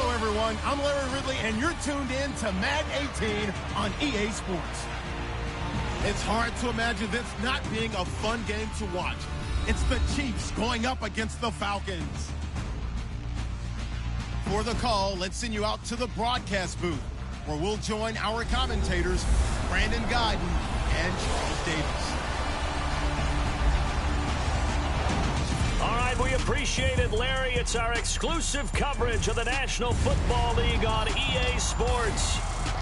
Hello, everyone. I'm Larry Ridley, and you're tuned in to Madden 18 on EA Sports. It's hard to imagine this not being a fun game to watch. It's the Chiefs going up against the Falcons. For the call, let's send you out to the broadcast booth, where we'll join our commentators, Brandon Godden and Charles Davis. All right, we appreciate it, Larry. It's our exclusive coverage of the National Football League on EA Sports.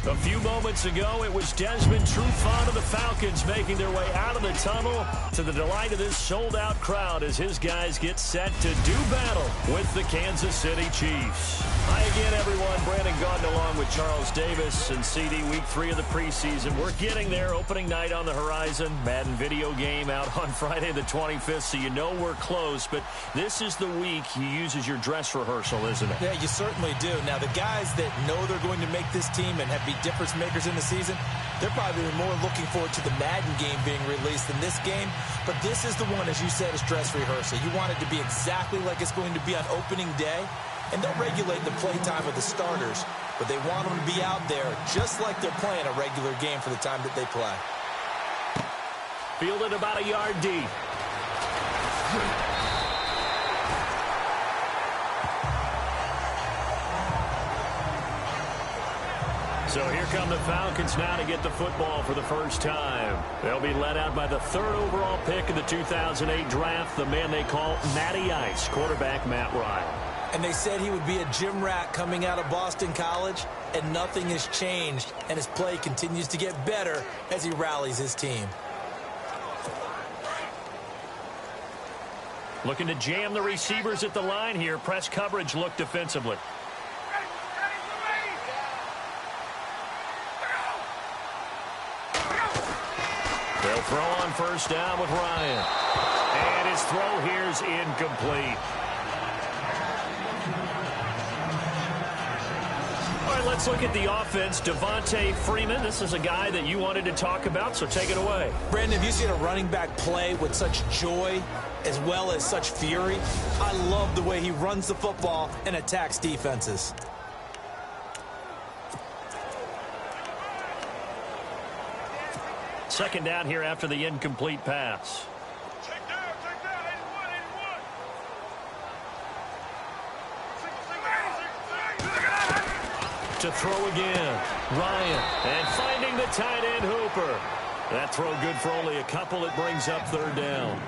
A few moments ago, it was Desmond Trufant of the Falcons making their way out of the tunnel to the delight of this sold-out crowd as his guys get set to do battle with the Kansas City Chiefs. Hi again, everyone. Brandon Gaudin along with Charles Davis and CD Week 3 of the preseason. We're getting there. Opening night on the horizon. Madden video game out on Friday the 25th, so you know we're close. But this is the week you use as your dress rehearsal, isn't it? Yeah, you certainly do. Now, the guys that know they're going to make this team and have be difference makers in the season, they're probably more looking forward to the Madden game being released than this game. But this is the one, as you said, is dress rehearsal. You want it to be exactly like it's going to be on opening day. And they'll regulate the play time of the starters, but they want them to be out there just like they're playing a regular game for the time that they play. Fielded about a yard deep. So here come the Falcons now to get the football for the first time. They'll be led out by the 3rd overall pick in the 2008 draft, the man they call Matty Ice, quarterback Matt Ryan. And they said he would be a gym rat coming out of Boston College, and nothing has changed, and his play continues to get better as he rallies his team. Looking to jam the receivers at the line here. Press coverage look defensively. They'll throw on first down with Ryan. And his throw here's incomplete. All right, let's look at the offense. Devontae Freeman, this is a guy that you wanted to talk about, so take it away. Brandon, have you seen a running back play with such joy as well as such fury? I love the way he runs the football and attacks defenses. Second down here after the incomplete pass. Check down, 81. To throw again, Ryan, and finding the tight end Hooper. That throw good for only a couple. It brings up 3rd down.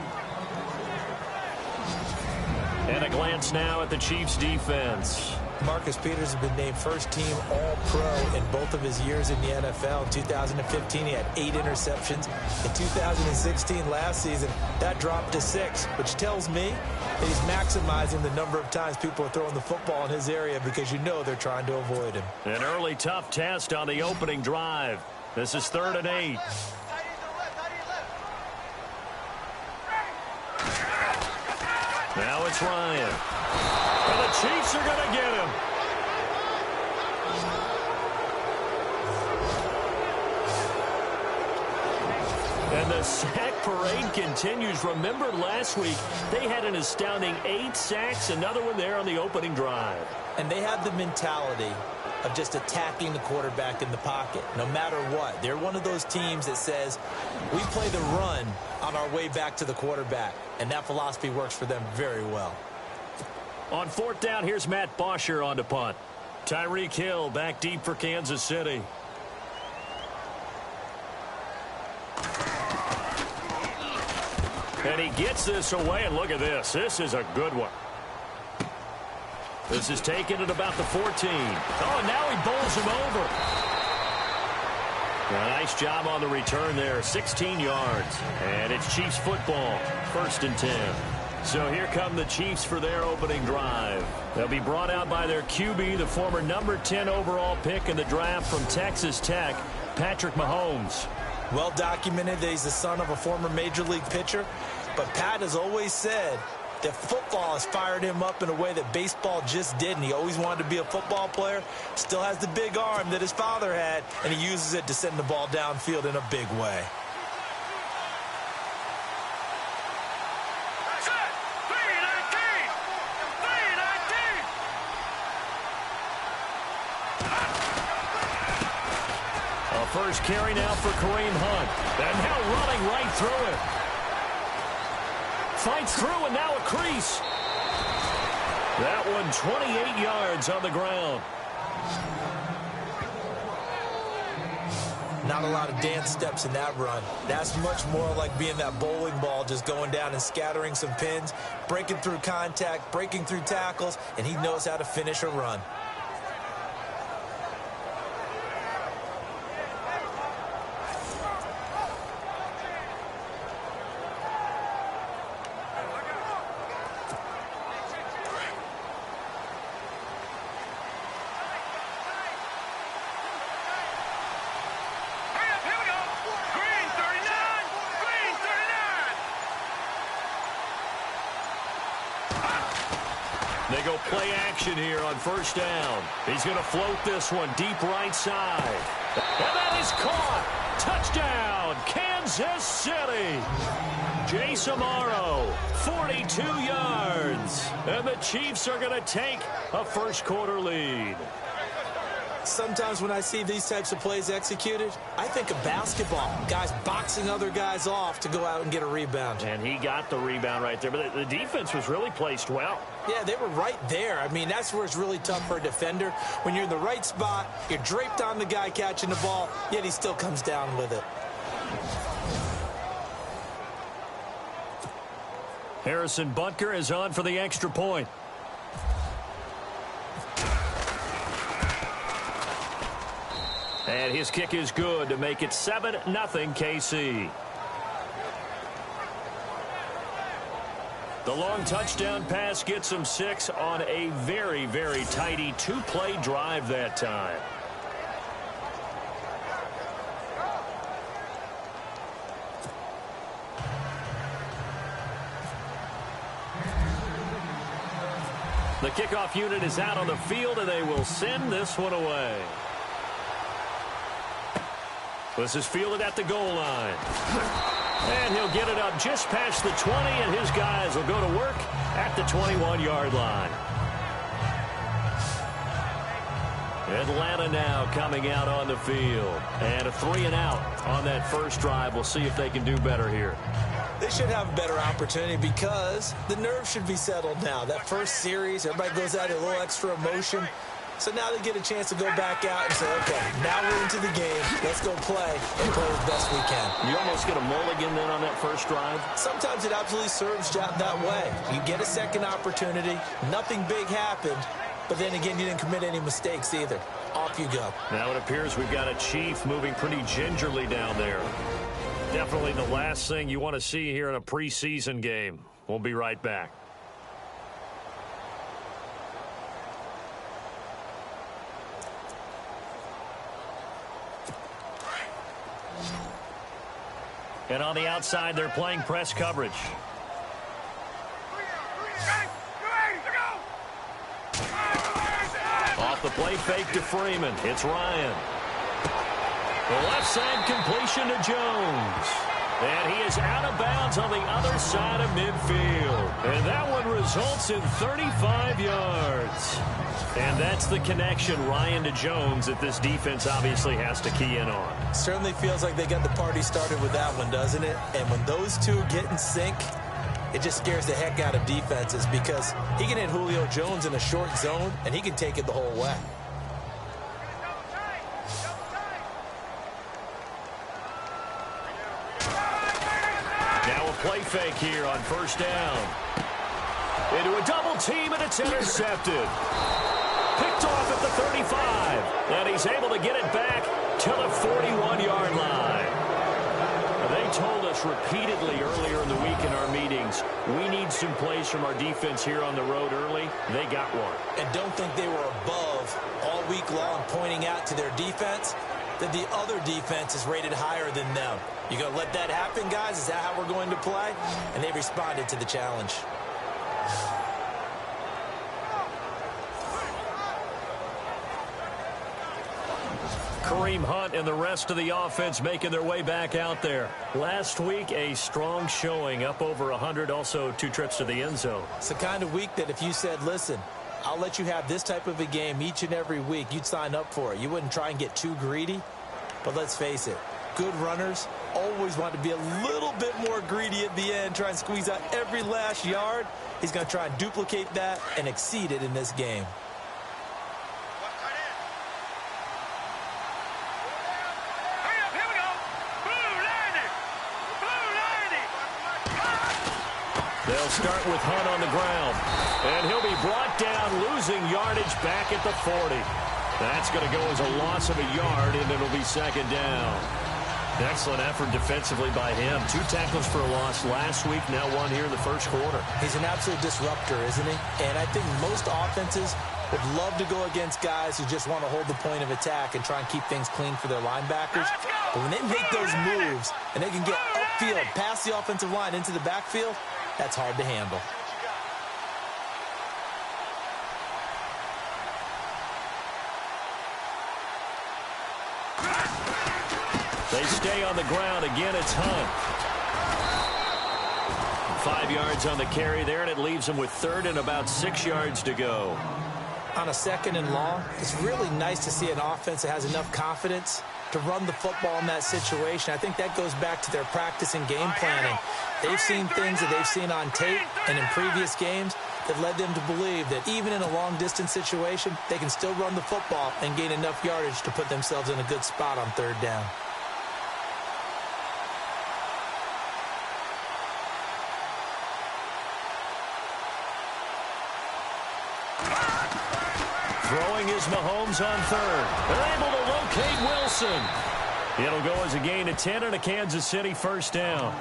And a glance now at the Chiefs' defense. Marcus Peters has been named first-team All-Pro in both of his years in the NFL. In 2015, he had 8 interceptions. In 2016, last season, that dropped to 6, which tells me that he's maximizing the number of times people are throwing the football in his area because you know they're trying to avoid him. An early tough test on the opening drive. This is 3rd and 8. Now it's Ryan. And the Chiefs are going to get him. And the sack parade continues. Remember last week, they had an astounding 8 sacks, another one there on the opening drive. And they have the mentality of just attacking the quarterback in the pocket, no matter what. They're one of those teams that says, we play the run on our way back to the quarterback, and that philosophy works for them very well. On 4th down, here's Matt Bosher on to punt. Tyreek Hill back deep for Kansas City. And he gets this away, and look at this. This is a good one. This is taken at about the 14. Oh, and now he bowls him over. A nice job on the return there. 16 yards. And it's Chiefs football. 1st and 10. So here come the Chiefs for their opening drive. They'll be brought out by their QB, the former number 10 overall pick in the draft from Texas Tech, Patrick Mahomes. Well documented that he's the son of a former major league pitcher. But Pat has always said that football has fired him up in a way that baseball just didn't. He always wanted to be a football player. Still has the big arm that his father had, and he uses it to send the ball downfield in a big way. first carry now for Kareem Hunt. And now running right through it. Fights through and now a crease. That one 28 yards on the ground. Not a lot of dance steps in that run. That's much more like being that bowling ball, just going down and scattering some pins, breaking through contact, breaking through tackles, and he knows how to finish a run. They go play action here on first down. He's going to float this one deep right side. And that is caught. Touchdown, Kansas City. Jace Amaro, 42 yards. And the Chiefs are going to take a first quarter lead. Sometimes when I see these types of plays executed, I think of basketball. Guys boxing other guys off to go out and get a rebound. And he got the rebound right there. But the defense was really placed well. Yeah, they were right there. I mean, that's where it's really tough for a defender. When you're in the right spot, you're draped on the guy catching the ball, yet he still comes down with it. Harrison Butker is on for the extra point. And his kick is good to make it 7-0 KC. The long touchdown pass gets him 6 on a very, very tidy two-play drive that time. The kickoff unit is out on the field, and they will send this one away. This is fielded at the goal line. And he'll get it up just past the 20, and his guys will go to work at the 21-yard line. Atlanta now coming out on the field. And a 3-and-out on that first drive. We'll see if they can do better here. They should have a better opportunity because the nerves should be settled now. That first series, everybody goes out a little extra emotion. So now they get a chance to go back out and say, okay, now we're into the game. Let's go play and play as best we can. You almost get a mulligan then on that first drive? Sometimes it absolutely serves you that way. You get a second opportunity. Nothing big happened. But then again, you didn't commit any mistakes either. Off you go. Now it appears we've got a Chief moving pretty gingerly down there. Definitely the last thing you want to see here in a preseason game. We'll be right back. And on the outside, they're playing press coverage. Off the play fake to Freeman. It's Ryan. The left side completion to Jones. And he is out of bounds on the other side of midfield. And that one results in 35 yards. And that's the connection, Ryan to Jones, that this defense obviously has to key in on. Certainly feels like they got the party started with that one, doesn't it? And when those two get in sync, it just scares the heck out of defenses because he can hit Julio Jones in a short zone, and he can take it the whole way. Now a play fake here on first down. Into a double team, and it's intercepted. Picked off at the 35, and he's able to get it back to the 41-yard line. They told us repeatedly earlier in the week in our meetings, we need some plays from our defense here on the road early. They got one. And don't think they were above all week long pointing out to their defense that the other defense is rated higher than them. You going to let that happen, guys? Is that how we're going to play? And they responded to the challenge. Kareem Hunt and the rest of the offense making their way back out there. Last week, a strong showing, up over 100, also 2 trips to the end zone. It's the kind of week that if you said, listen, I'll let you have this type of a game each and every week, you'd sign up for it. You wouldn't try and get too greedy. But let's face it, good runners always want to be a little bit more greedy at the end, try and squeeze out every last yard. He's going to try and duplicate that and exceed it in this game. They'll start with Hunt on the ground. And he'll be brought down, losing yardage back at the 40. That's going to go as a loss of a yard, and it'll be second down. Excellent effort defensively by him. 2 tackles for a loss last week, now 1 here in the first quarter. He's an absolute disruptor, isn't he? And I think most offenses would love to go against guys who just want to hold the point of attack and try and keep things clean for their linebackers. But when they make those moves and they can get upfield, past the offensive line into the backfield, that's hard to handle. They stay on the ground. Again, it's Hunt. 5 yards on the carry there, and it leaves him with 3rd and about 6 yards to go. On a 2nd and long, it's really nice to see an offense that has enough confidence to run the football in that situation. I think that goes back to their practice and game planning. They've seen things that they've seen on tape and in previous games that led them to believe that even in a long-distance situation, they can still run the football and gain enough yardage to put themselves in a good spot on 3rd down. Throwing is Mahomes on 3rd. They're able to locate Wilson. It'll go as a gain of 10 and a Kansas City first down.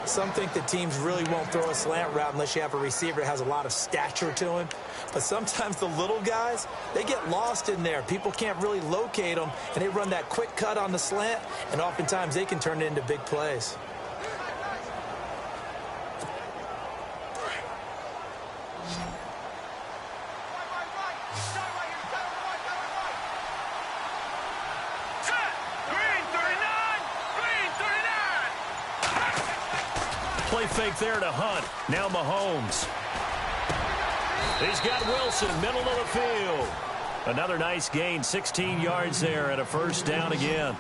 Some think that teams really won't throw a slant route unless you have a receiver that has a lot of stature to him. But sometimes the little guys, they get lost in there. People can't really locate them, and they run that quick cut on the slant, and oftentimes they can turn it into big plays. Play fake there to Hunt. Now Mahomes. He's got Wilson, middle of the field. Another nice gain, 16 yards there and a first down again.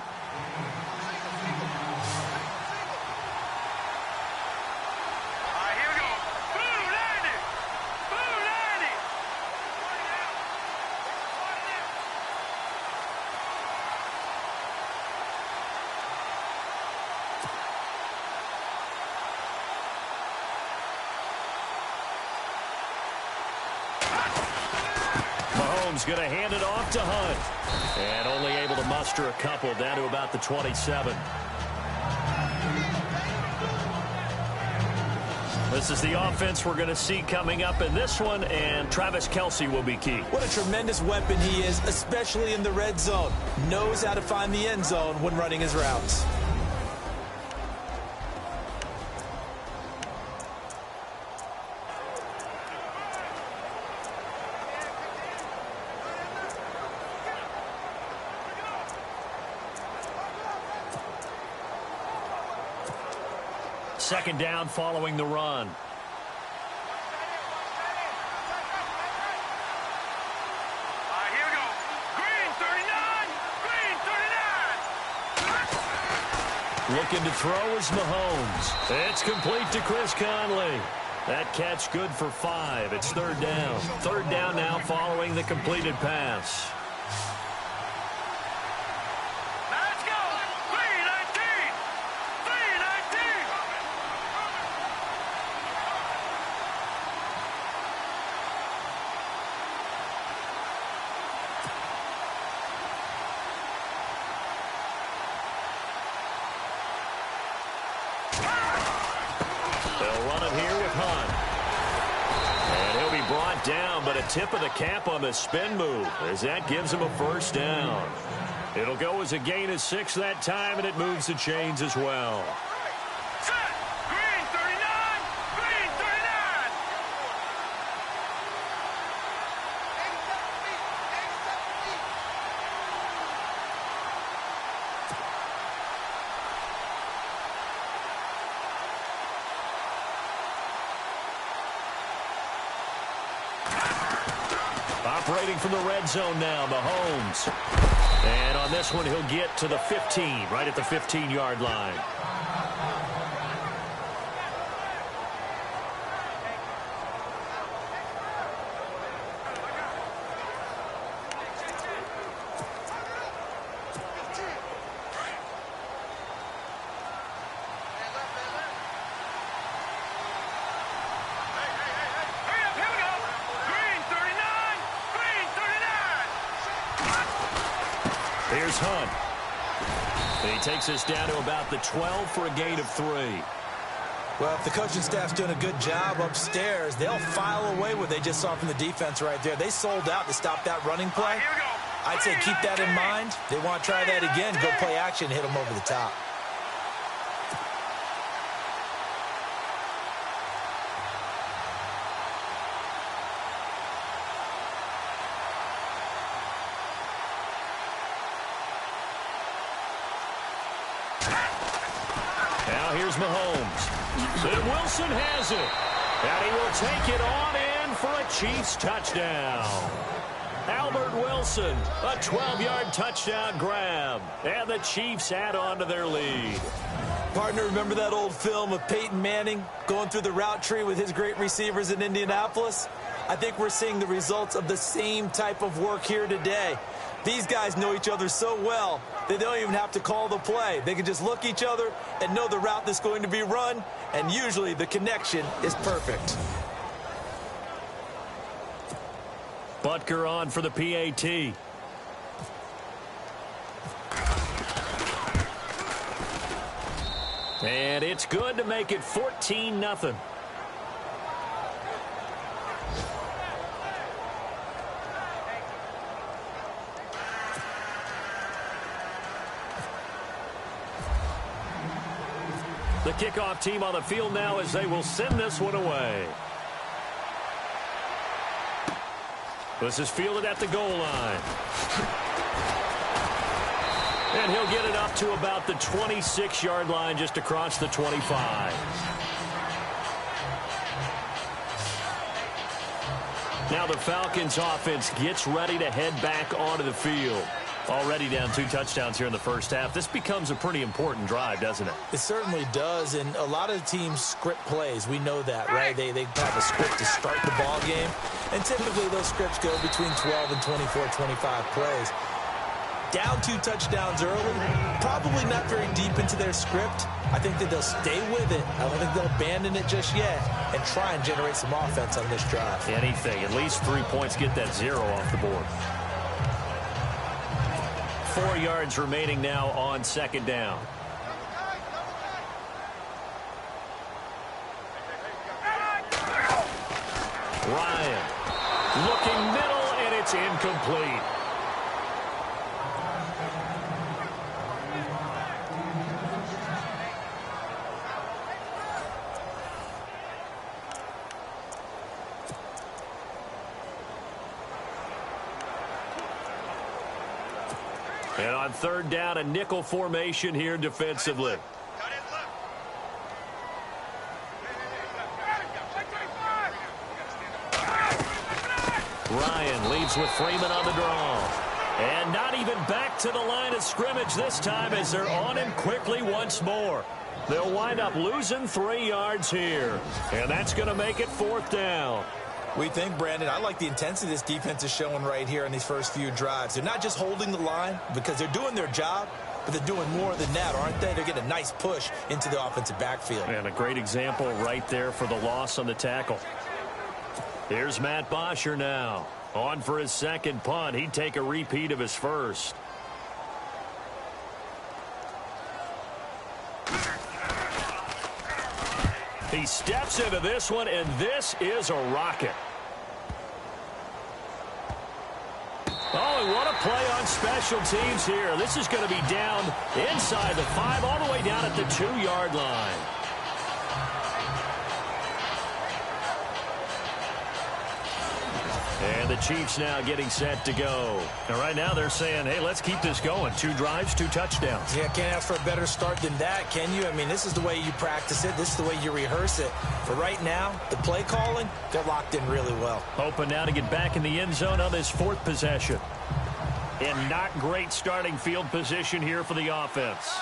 Going to hand it off to Hunt. And only able to muster a couple down to about the 27. This is the offense we're going to see coming up in this one, and Travis Kelce will be key. What a tremendous weapon he is, especially in the red zone. Knows how to find the end zone when running his routes. Second down following the run. Here we go. Green 39. Green 39. Looking to throw is Mahomes. It's complete to Chris Conley. That catch good for 5. It's 3rd down. 3rd down now following the completed pass. Let's go. 319. 319. They'll run it here with Hunt. And he'll be brought down, but a tip of the cap on the spin move as that gives him a first down. It'll go as a gain of 6 that time, and it moves the chains as well. Set. Green 39. Green 39. Operating from the red zone now, Mahomes. And on this one, he'll get to the 15, right at the 15-yard line. Here's Hunt. And he takes us down to about the 12 for a gain of 3. Well, if the coaching staff's doing a good job upstairs, they'll file away what they just saw from the defense right there. They sold out to stop that running play. I'd say keep that in mind. They want to try that again, go play action, hit them over the top. Now here's Mahomes. Then Wilson has it. And he will take it on in for a Chiefs touchdown. Albert Wilson, a 12-yard touchdown grab. And the Chiefs add on to their lead. Partner, remember that old film of Peyton Manning going through the route tree with his great receivers in Indianapolis? I think we're seeing the results of the same type of work here today. These guys know each other so well, they don't even have to call the play. They can just look each other and know the route that's going to be run, and usually the connection is perfect. Butker on for the PAT. And it's good to make it 14-0. The kickoff team on the field now as they will send this one away. This is fielded at the goal line. And he'll get it up to about the 26-yard line, just across the 25. Now the Falcons offense gets ready to head back onto the field. Already down 2 touchdowns here in the first half. This becomes a pretty important drive, doesn't it? It certainly does, and a lot of teams script plays. We know that, right? They have a script to start the ball game, and typically those scripts go between 12 and 24, 25 plays. Down 2 touchdowns early, probably not very deep into their script. I think that they'll stay with it. I don't think they'll abandon it just yet and try and generate some offense on this drive. Anything. At least 3 points, get that 0 off the board. 4 yards remaining now on second down. Ryan looking middle, and it's incomplete. And on third down, a nickel formation here defensively. Ryan leads with Freeman on the draw. And not even back to the line of scrimmage this time as they're on him quickly once more. They'll wind up losing 3 yards here. And that's going to make it 4th down. We think, Brandon, I like the intensity this defense is showing right here in these first few drives. They're not just holding the line because they're doing their job, but they're doing more than that, aren't they? They're getting a nice push into the offensive backfield. And a great example right there for the loss on the tackle. Here's Matt Bosher now. On for his second punt. He'd take a repeat of his first. He steps into this one, and this is a rocket. Oh, and what a play on special teams here. This is going to be down inside the 5, all the way down at the 2-yard line. And the Chiefs now getting set to go. And right now they're saying, hey, let's keep this going. 2 drives, 2 touchdowns. Yeah, can't ask for a better start than that, can you? I mean, this is the way you practice it. This is the way you rehearse it. But right now, the play calling, they're locked in really well. Hoping now to get back in the end zone on this 4th possession. And not great starting field position here for the offense.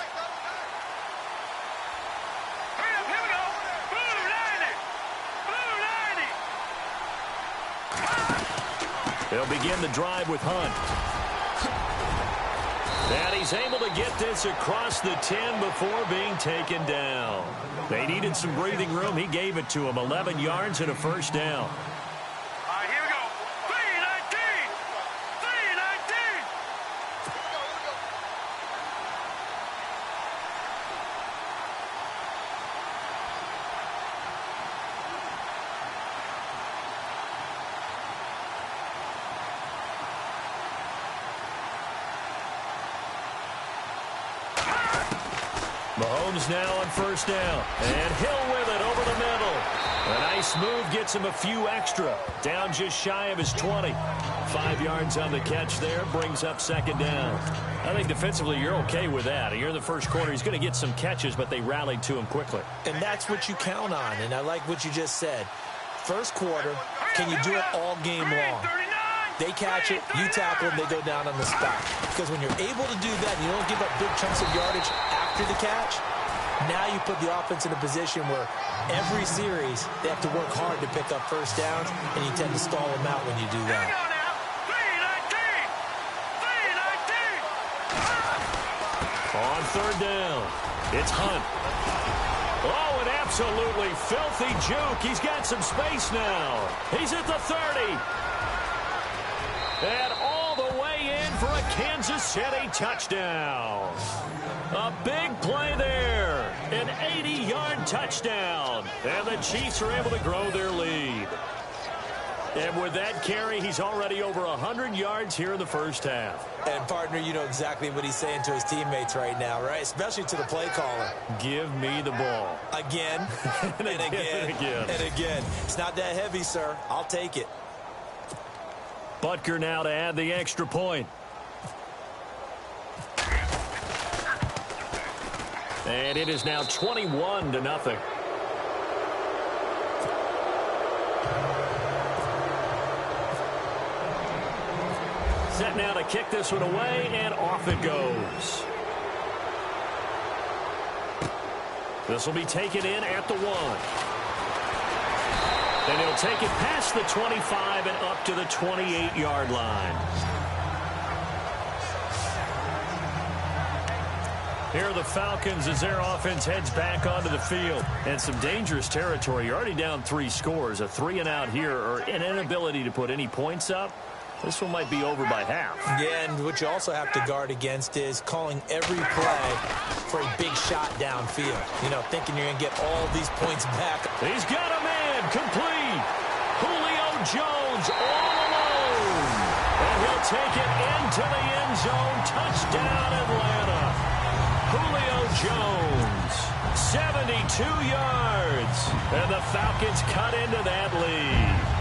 They'll begin the drive with Hunt. And he's able to get this across the 10 before being taken down. They needed some breathing room. He gave it to him. 11 yards and a first down. Here we go. 319. 319. Mahomes now on first down. And Hill with it over the middle. A nice move gets him a few extra. Down just shy of his 20. 5 yards on the catch there. Brings up second down. I think defensively you're okay with that. You're in the first quarter. He's going to get some catches, but they rallied to him quickly. And that's what you count on. And I like what you just said. First quarter, can you do it all game long? They catch it, you tackle them, they go down on the spot. Because when you're able to do that, and you don't give up big chunks of yardage after the catch, now you put the offense in a position where every series they have to work hard to pick up first downs, and you tend to stall them out when you do that. On third down, it's Hunt. Oh, an absolutely filthy juke. He's got some space now. He's at the 30. And all the way in for a Kansas City touchdown. A big play there. An 80-yard touchdown. And the Chiefs are able to grow their lead. And with that carry, he's already over 100 yards here in the first half. And, partner, you know exactly what he's saying to his teammates right now, right? Especially to the play caller. Give me the ball. Again, and again, and again. It's not that heavy, sir. I'll take it. Butker now to add the extra point. And it is now 21-0. Set now to kick this one away, and off it goes. This will be taken in at the 1. And he'll take it past the 25 and up to the 28-yard line. Here are the Falcons as their offense heads back onto the field. And some dangerous territory. You're already down 3 scores. A 3-and-out here, or an inability to put any points up. This one might be over by half. Yeah, and what you also have to guard against is calling every play for a big shot downfield. You know, thinking you're going to get all these points back. He's got a man complete. Julio Jones all alone. And he'll take it into the end zone. Touchdown, Atlanta. Julio Jones, 72 yards. And the Falcons cut into that lead.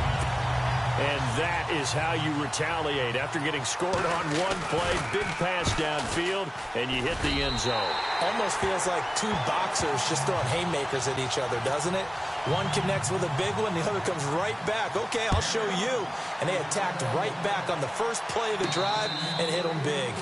And that is how you retaliate after getting scored on one play. Big pass downfield, and you hit the end zone. Almost feels like 2 boxers just throwing haymakers at each other, doesn't it? One connects with a big one, the other comes right back. Okay, I'll show you. And they attacked right back on the first play of the drive and hit them big.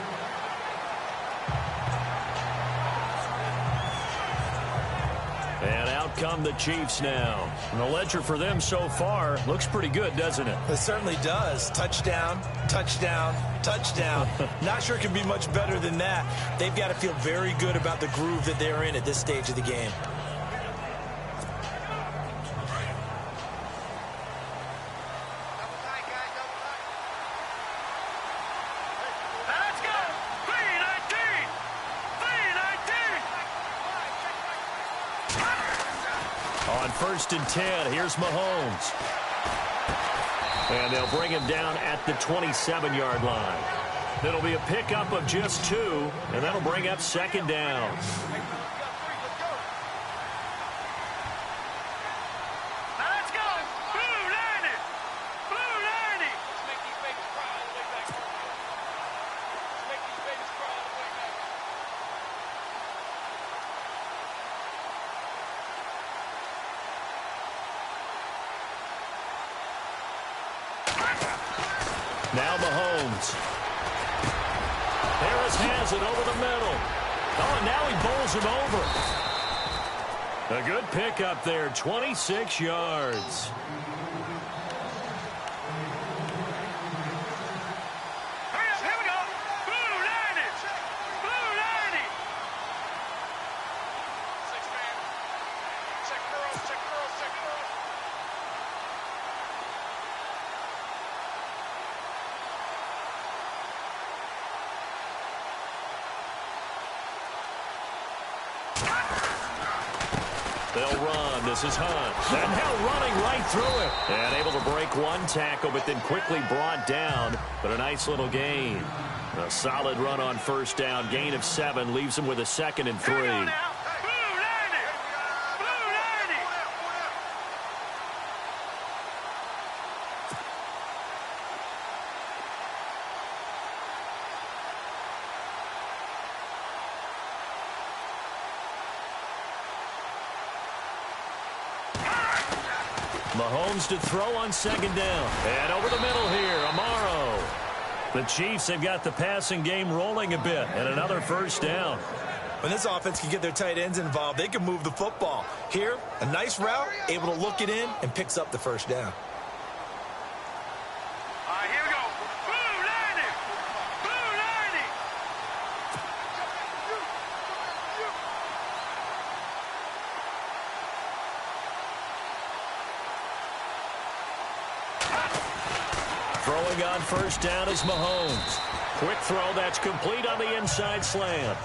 And out come the Chiefs now. And the ledger for them so far looks pretty good, doesn't it? It certainly does. Touchdown, touchdown, touchdown. Not sure it can be much better than that. They've got to feel very good about the groove that they're in at this stage of the game. On 1st and 10, here's Mahomes. And they'll bring him down at the 27-yard line. It'll be a pickup of just 2, and that'll bring up second down. Let's go. Blue 90. Blue 90. Mahomes. Harris has it over the middle. Oh, and now he bowls him over. A good pickup there, 26 yards. Here we go. Blue 90. Blue 90. Six man. Check girls, check girls, check girls. They'll run. This is Hunt. And now running right through it. And able to break one tackle, but then quickly brought down. But a nice little gain. A solid run on first down. Gain of 7 leaves him with a 2nd and 3. Blue 90. Blue 90. Mahomes to throw on 2nd down. And over the middle here, Amaro. The Chiefs have got the passing game rolling a bit. And another first down. When this offense can get their tight ends involved, they can move the football. Here, a nice route, able to look it in, and picks up the first down. Here we go. Blue 90. Blue 90. Throwing on first down is Mahomes. Quick throw that's complete on the inside slant.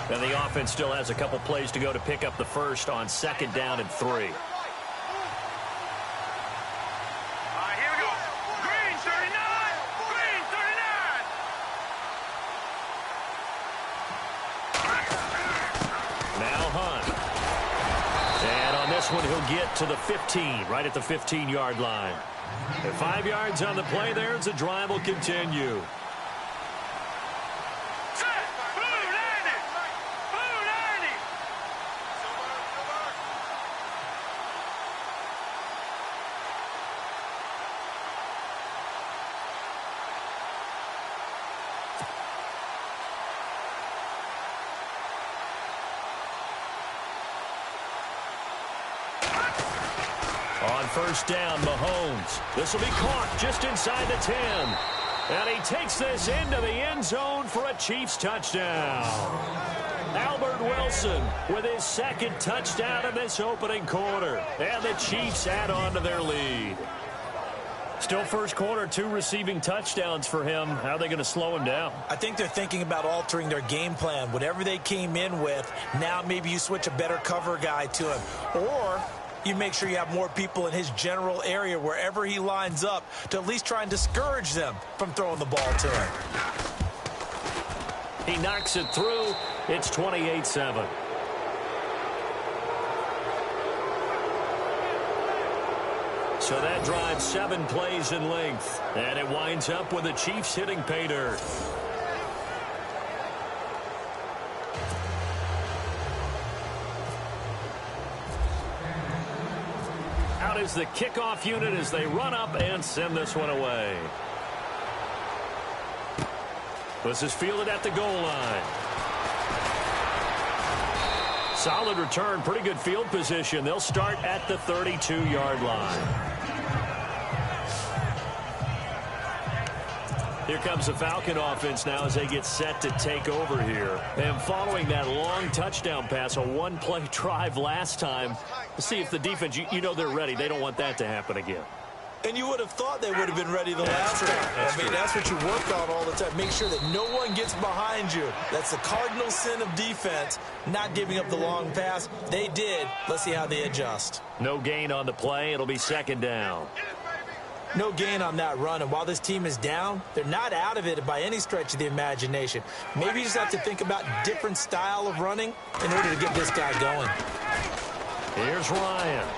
And the offense still has a couple plays to go to pick up the first on 2nd down and 3. Here we go. Green 39. Green 39. Now Hunt. And on this one, he'll get to the 15, right at the 15-yard line. And 5 yards on the play there as the drive will continue. On first down, Mahomes. This will be caught just inside the 10. And he takes this into the end zone for a Chiefs touchdown. Albert Wilson with his 2nd touchdown in this opening quarter. And the Chiefs add on to their lead. Still first quarter, 2 receiving touchdowns for him. How are they going to slow him down? I think they're thinking about altering their game plan. Whatever they came in with, now maybe you switch a better cover guy to him. Or you make sure you have more people in his general area wherever he lines up to at least try and discourage them from throwing the ball to him. He knocks it through. It's 28-7. So that drives 7 plays in length. And it winds up with the Chiefs hitting pay dirt. Out is the kickoff unit as they run up and send this one away. This is fielded at the goal line. Solid return, pretty good field position. They'll start at the 32-yard line. Here comes the Falcon offense now as they get set to take over here. And following that long touchdown pass, a 1-play drive last time, to see if the defense, you know they're ready. They don't want that to happen again. And you would have thought they would have been ready the last time. That's what you work on all the time. Make sure that no one gets behind you. That's the cardinal sin of defense, not giving up the long pass. They did. Let's see how they adjust. No gain on the play. It'll be 2nd down. No gain on that run, and while this team is down, they're not out of it by any stretch of the imagination. Maybe you just have to think about different style of running in order to get this guy going. Here's Ryan.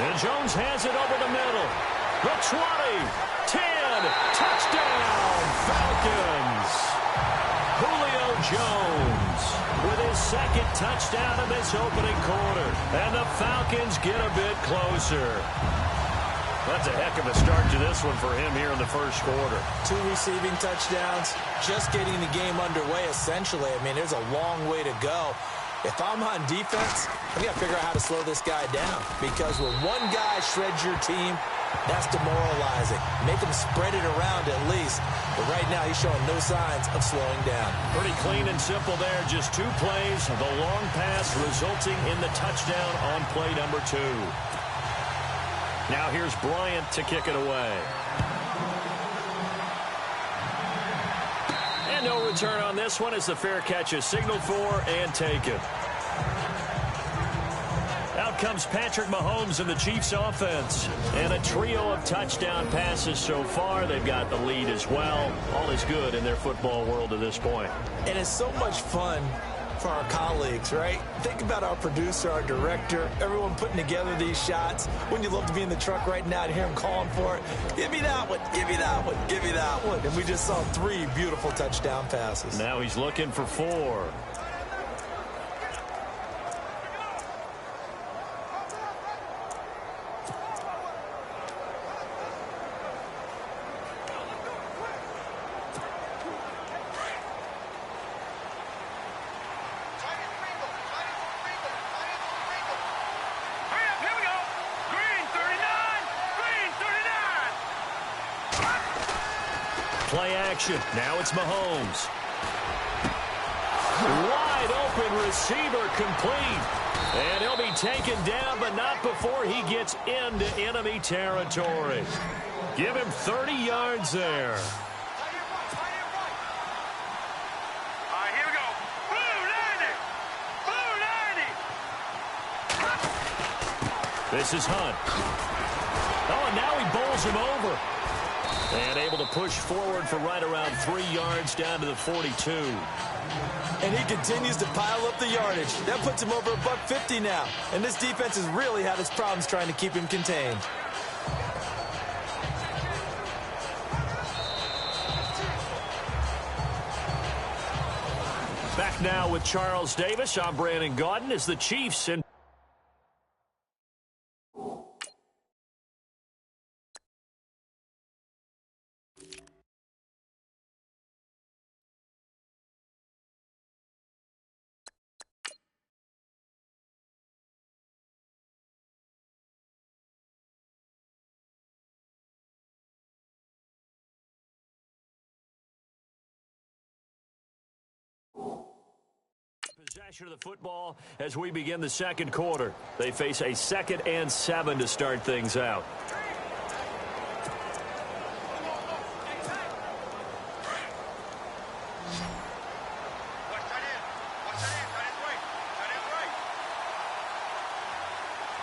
And Jones has it over the middle. The 20, 10, touchdown, Falcons. Julio Jones. with his second touchdown of this opening quarter. And the Falcons get a bit closer. That's a heck of a start to this one for him here in the first quarter. 2 receiving touchdowns, just getting the game underway, essentially. I mean, there's a long way to go. If I'm on defense, I've got to figure out how to slow this guy down. Because when one guy shreds your team, that's demoralizing. Make him spread it around at least. But right now, he's showing no signs of slowing down. Pretty clean and simple there. Just 2 plays. The long pass resulting in the touchdown on play number 2. Now here's Bryant to kick it away. And no return on this one as the fair catch is signaled for and taken. Out comes Patrick Mahomes in the Chiefs offense. And a trio of touchdown passes so far. They've got the lead as well. All is good in their football world at this point. And it's so much fun for our colleagues, right? Think about our producer, our director, everyone putting together these shots. Wouldn't you love to be in the truck right now and hear him calling for it? Give me that one, give me that one, give me that one. And we just saw 3 beautiful touchdown passes. Now he's looking for 4. Play action. Now it's Mahomes. Wide open receiver complete. And he'll be taken down, but not before he gets into enemy territory. Give him 30 yards there. Here we go. Blue 90. Blue 90. This is Hunt. Oh, and now he bowls him over. And able to push forward for right around 3 yards down to the 42. And he continues to pile up the yardage. That puts him over $150 now. And this defense has really had its problems trying to keep him contained. Back now with Charles Davis. I'm Brandon Gaudin as the Chiefs in possession of the football as we begin the second quarter. They face a 2nd and 7 to start things out.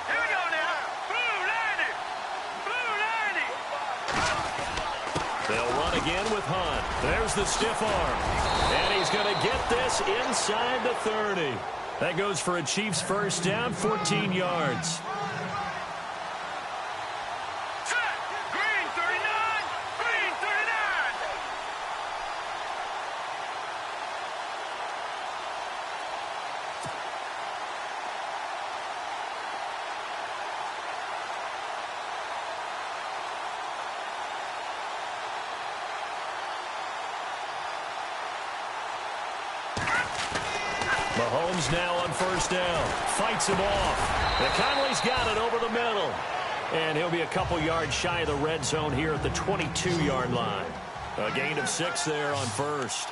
Here we go now. Blue 90. Blue 90. They'll run again with Hunt. There's the stiff arm. And he's going to get this inside the 30. That goes for a Chiefs first down, 14 yards. Set. Green 39. Green 39. Mahomes now on first down. Fights him off. And Conley's got it over the middle. And he'll be a couple yards shy of the red zone here at the 22-yard line. A gain of 6 there on first.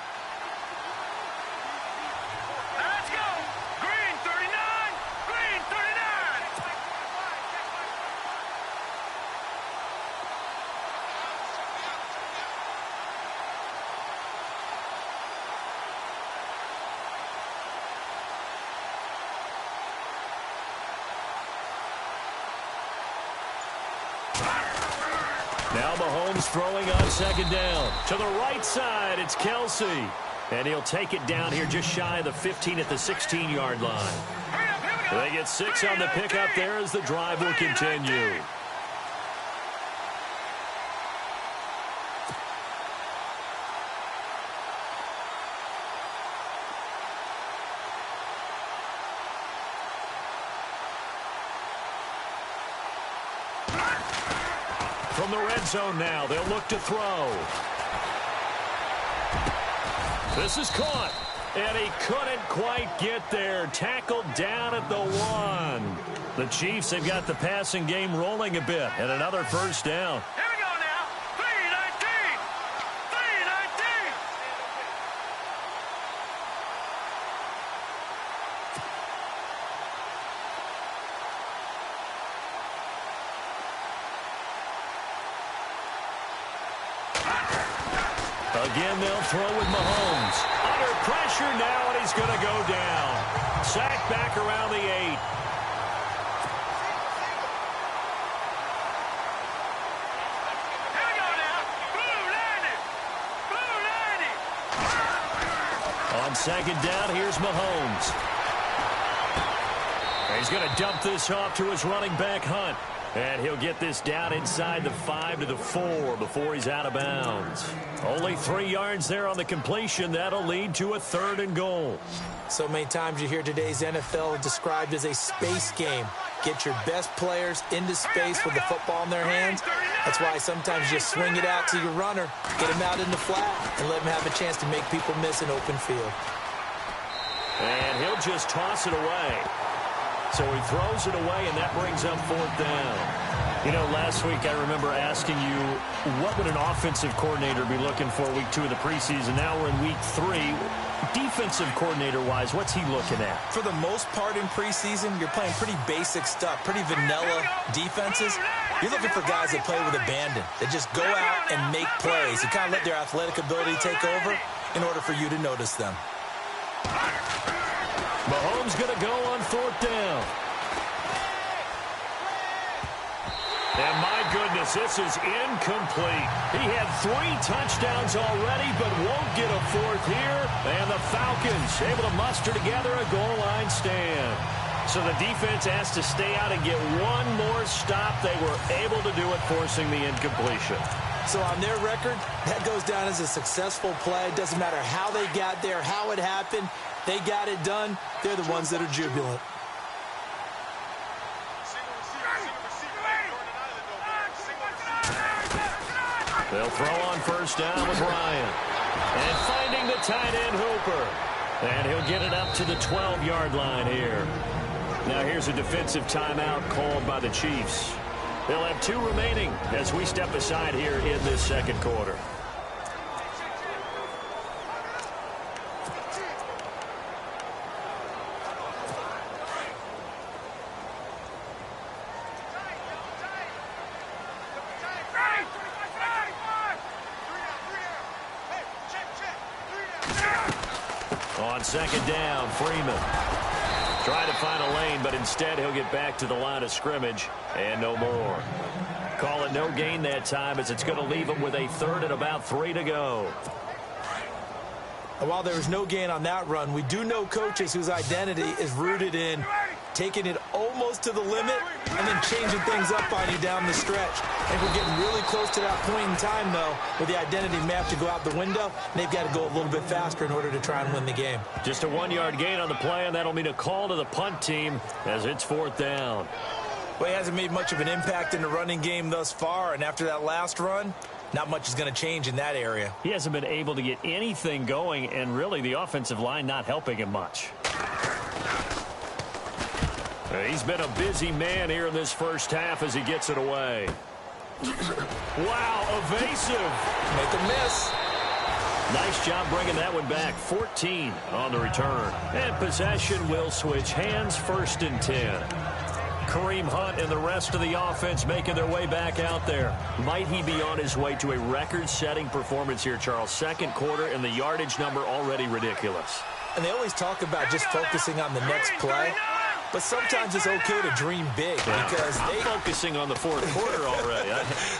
Let's go. Green 39. Green 39. Now Mahomes throwing on second down. To the right side, it's Kelsey. And he'll take it down here just shy of the 15 at the 16-yard line. They get 6 on the pickup there as the drive will continue. From the red zone now, they'll look to throw. This is caught, and he couldn't quite get there. Tackled down at the 1. The Chiefs have got the passing game rolling a bit, and another first down. Here we go now. 3-19. 3-19. Again, they'll throw with Mahomes. Under pressure now, and he's going to go down. Sacked back around the 8. On second down, here's Mahomes. He's going to dump this off to his running back, Hunt. And he'll get this down inside the 5 to the 4 before he's out of bounds. Only 3 yards there on the completion. That'll lead to a 3rd and goal. So many times you hear today's NFL described as a space game. Get your best players into space with the football in their hands. That's why sometimes you swing it out to your runner, get him out in the flat, and let him have a chance to make people miss an open field. And he'll just toss it away. So he throws it away, and that brings up 4th down. You know, last week I remember asking you, what would an offensive coordinator be looking for week 2 of the preseason? Now we're in week 3. Defensive coordinator-wise, what's he looking at? For the most part in preseason, you're playing pretty basic stuff, pretty vanilla defenses. You're looking for guys that play with abandon, that just go out and make plays. You kind of let their athletic ability take over in order for you to notice them. Mahomes going to go on 4th down. And my goodness, this is incomplete. He had 3 touchdowns already, but won't get a 4th here. And the Falcons able to muster together a goal line stand. So the defense has to stay out and get one more stop. They were able to do it, forcing the incompletion. So on their record, that goes down as a successful play. It doesn't matter how they got there, how it happened. They got it done. They're the ones that are jubilant. They'll throw on 1st down with Ryan. And finding the tight end Hooper. And he'll get it up to the 12-yard line here. Now here's a defensive timeout called by the Chiefs. They'll have 2 remaining as we step aside here in this 2nd quarter. On 2nd down, Freeman. Trying to find a lane, but instead he'll get back to the line of scrimmage and no more. Call it no gain that time, as it's going to leave him with a 3rd and about 3 to go. And while there was no gain on that run, we do know coaches whose identity is rooted in taking it almost to the limit and then changing things up on you down the stretch. I think we're getting really close to that point in time, though, where the identity may have to go out the window, and they've got to go a little bit faster in order to try and win the game. Just a 1-yard gain on the play, and that'll mean a call to the punt team as it's 4th down. Well, he hasn't made much of an impact in the running game thus far, and after that last run, not much is going to change in that area. He hasn't been able to get anything going, and really the offensive line not helping him much. He's been a busy man here in this first half as he gets it away. Wow, evasive. Make a miss. Nice job bringing that one back. 14 on the return. And possession will switch hands, 1st and 10. Kareem Hunt and the rest of the offense making their way back out there. Might he be on his way to a record-setting performance here, Charles? 2nd quarter, and the yardage number already ridiculous. And they always talk about just focusing on the next play. But sometimes it's okay to dream big, because I'm focusing on the 4th quarter already.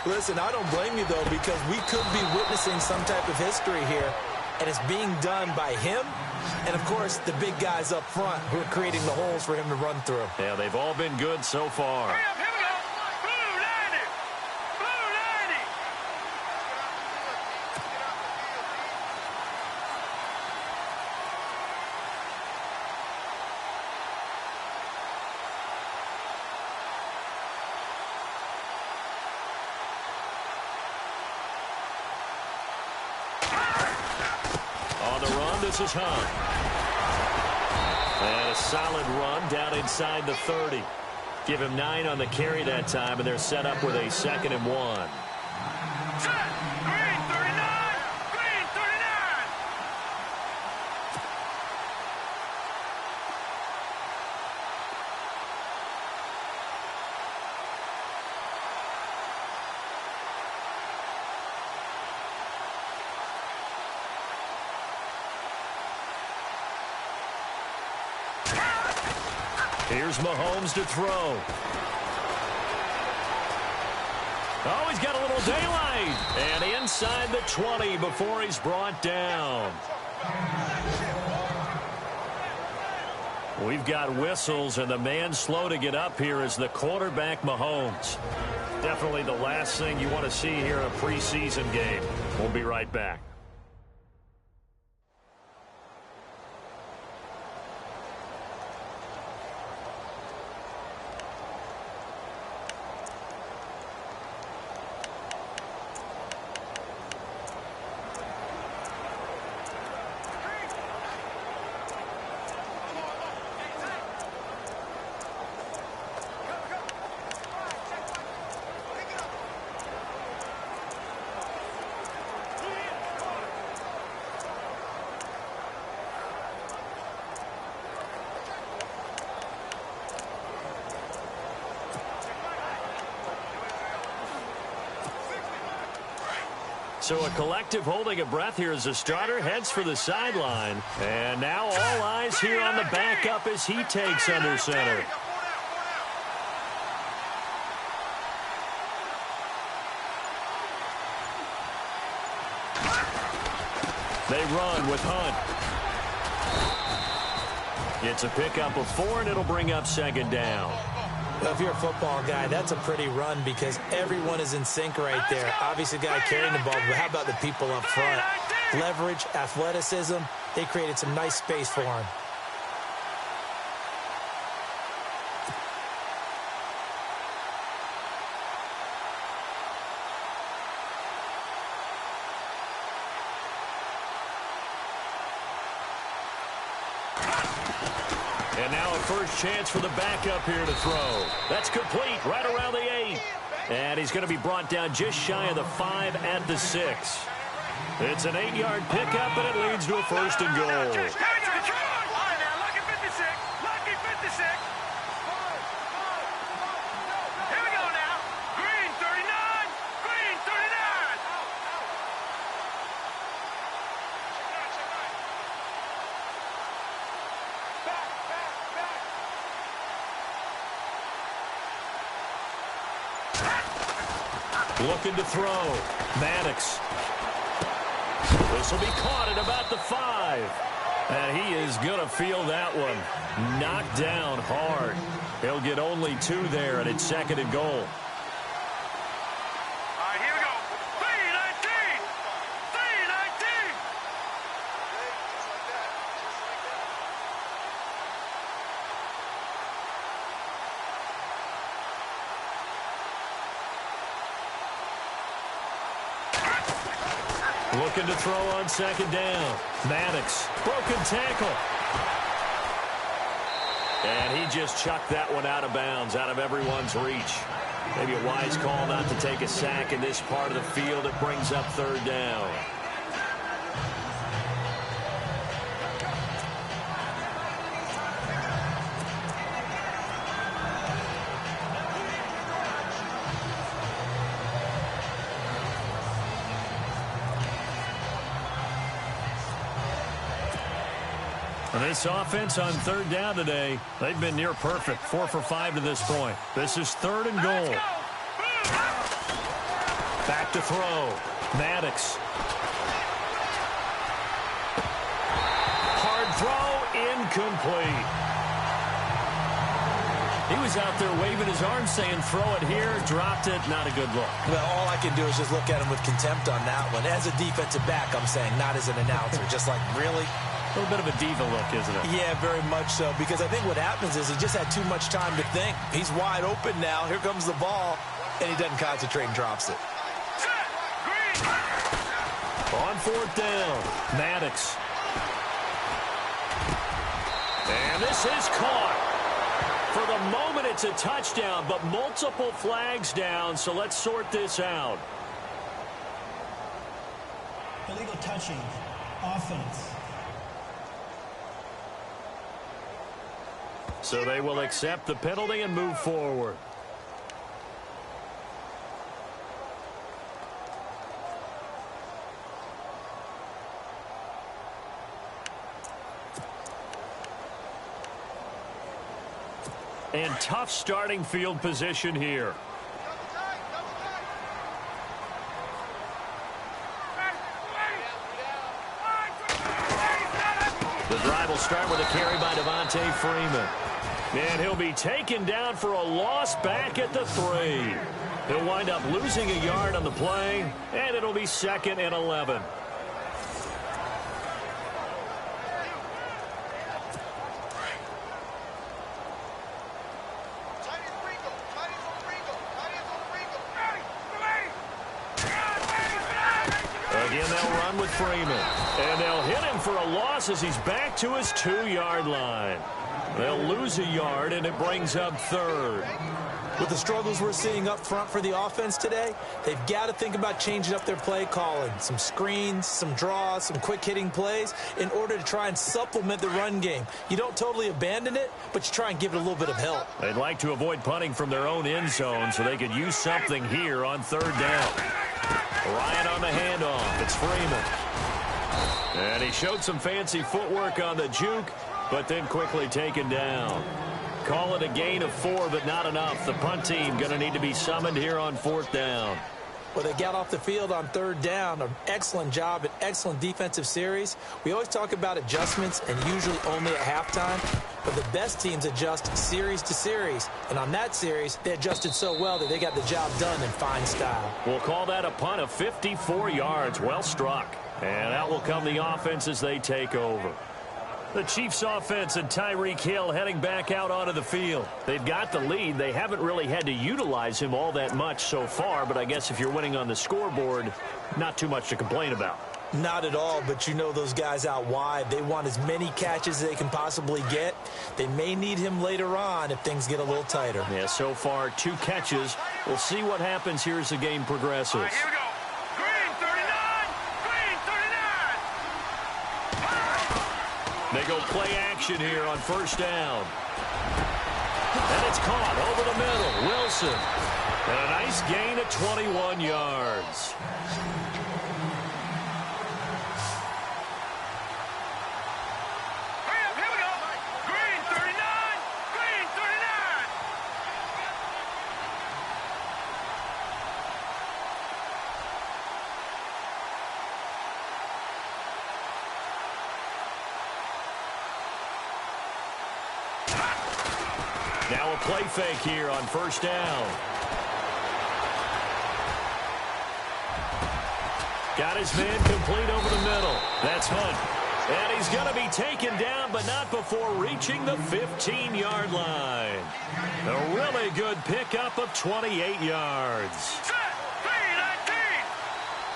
Listen, I don't blame you, though, because we could be witnessing some type of history here, and it's being done by him and, of course, the big guys up front who are creating the holes for him to run through. Yeah, they've all been good so far. This is Hunt. And a solid run down inside the 30. Give him 9 on the carry that time, and they're set up with a 2nd and 1. Set. Green 39. Green 39. Here's Mahomes to throw. Oh, he's got a little daylight. And inside the 20 before he's brought down. We've got whistles, and the man slow to get up here is the quarterback, Mahomes. Definitely the last thing you want to see here in a preseason game. We'll be right back. So a collective holding a breath here as the starter heads for the sideline. And now all eyes here on the backup as he takes under center. They run with Hunt. It's a pickup of 4, and it'll bring up 2nd down. Well, if you're a football guy, that's a pretty run because everyone is in sync right there. Obviously, the guy carrying the ball, but how about the people up front? Leverage, athleticism, they created some nice space for him. And now a first chance for the backup here to throw. That's complete right around the 8. And he's going to be brought down just shy of the 5 at the 6. It's an 8-yard pickup, and it leads to a 1st and goal. Lucky 56. Lucky 56. Here we go now. Green 39. Green 39. Looking to throw. Maddox. This will be caught at about the 5. And he is going to feel that one. Knocked down hard. He'll get only 2 there, and it's 2nd and goal. All right, here we go. 3-19. 3-19. Looking to throw on 2nd down. Maddox, broken tackle. And he just chucked that one out of bounds, out of everyone's reach. Maybe a wise call not to take a sack in this part of the field. It brings up 3rd down. This offense on 3rd down today, they've been near perfect. 4 for 5 to this point. This is 3rd and goal. Back to throw. Maddox. Hard throw, incomplete. He was out there waving his arms saying, throw it here, dropped it, not a good look. Well, all I can do is just look at him with contempt on that one. As a defensive back, I'm saying, not as an announcer. Just like, really? A little bit of a diva look, isn't it? Yeah, very much so, because I think what happens is he just had too much time to think. He's wide open now. Here comes the ball, and he doesn't concentrate and drops it. On 4th down, Maddox. this is caught. For the moment, it's a touchdown, but multiple flags down, so let's sort this out. Illegal touching. Offense. So they will accept the penalty and move forward. And tough starting field position here. The drive will start with a carry by Devontae Freeman. And he'll be taken down for a loss back at the 3. He'll wind up losing a yard on the play, and it'll be 2nd and 11. Again, they'll run with Freeman. And they'll hit him for a loss as he's back to his 2-yard line. They'll lose a yard, and it brings up 3rd. With the struggles we're seeing up front for the offense today, they've got to think about changing up their play calling. Some screens, some draws, some quick-hitting plays in order to try and supplement the run game. You don't totally abandon it, but you try and give it a little bit of help. They'd like to avoid punting from their own end zone so they could use something here on 3rd down. Ryan on the handoff. It's Freeman. And he showed some fancy footwork on the juke, but then quickly taken down. Call it a gain of 4, but not enough. The punt team going to need to be summoned here on 4th down. Well, they got off the field on 3rd down. An excellent job, an excellent defensive series. We always talk about adjustments and usually only at halftime, but the best teams adjust series to series. And on that series, they adjusted so well that they got the job done in fine style. We'll call that a punt of 54 yards. Well struck. And out will come the offense as they take over. The Chiefs offense and Tyreek Hill heading back out onto the field. They've got the lead. They haven't really had to utilize him all that much so far, but I guess if you're winning on the scoreboard, not too much to complain about. Not at all, but you know those guys out wide. They want as many catches as they can possibly get. They may need him later on if things get a little tighter. Yeah, so far 2 catches. We'll see what happens here as the game progresses. All right, here we go. Green 39. Green 39. They go play action here on 1st down. And it's caught over the middle. Wilson. And a nice gain of 21 yards. Here we go. Green 39. Green 39. Now a play fake here on 1st down. Got his man complete over the middle. That's Hunt. And he's going to be taken down, but not before reaching the 15-yard line. A really good pickup of 28 yards. Set. 319.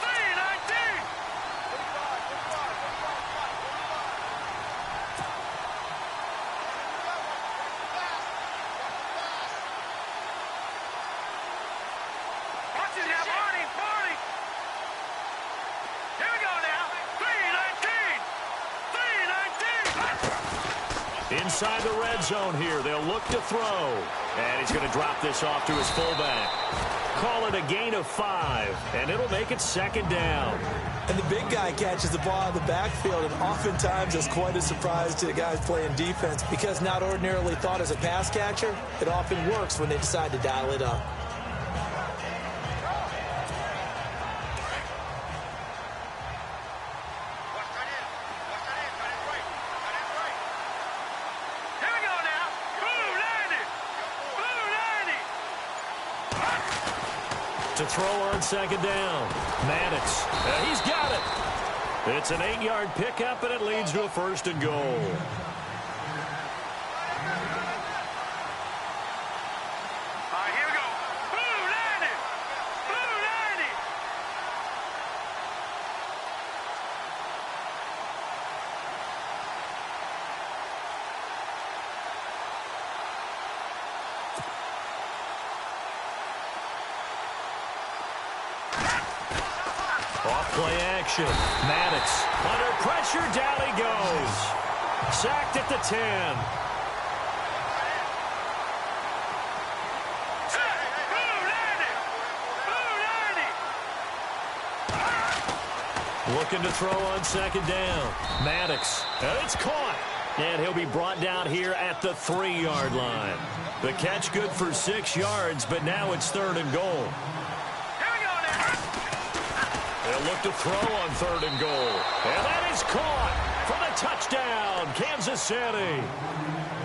319. Watch it now, Barney. Barney. Here we go now. 319. 319. Inside the red zone here. They'll look to throw. And he's going to drop this off to his fullback. Call it a gain of 5, and it'll make it 2nd down. And the big guy catches the ball out of the backfield, and oftentimes it's quite a surprise to the guys playing defense because not ordinarily thought as a pass catcher, it often works when they decide to dial it up. Here we go now. Blue 90. Blue 90. To throw on 2nd down. Maddox. He's got it. It's an 8-yard pickup, and it leads to a 1st and goal. All right, here we go. Blue 90. Blue 90. Off play action. Maddox under pressure. Down he goes. Sacked at the 10. Looking to throw on second down. Maddox. And it's caught. And he'll be brought down here at the 3-yard line. The catch good for 6 yards, but now it's 3rd and goal. They'll look to throw on 3rd and goal. And that is caught for the touchdown, Kansas City.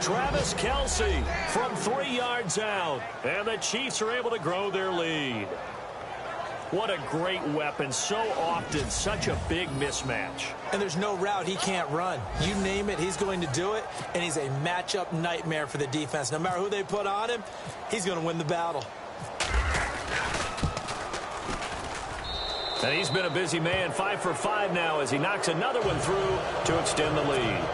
Travis Kelce from 3 yards out. And the Chiefs are able to grow their lead. What a great weapon. So often, such a big mismatch. And there's no route he can't run. You name it, he's going to do it. And he's a matchup nightmare for the defense. No matter who they put on him, he's going to win the battle. And he's been a busy man, 5 for 5 now as he knocks another one through to extend the lead.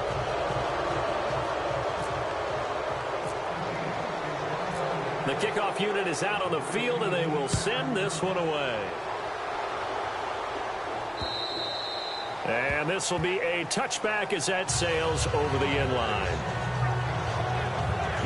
The kickoff unit is out on the field, and they will send this one away. And this will be a touchback as that sails over the end line.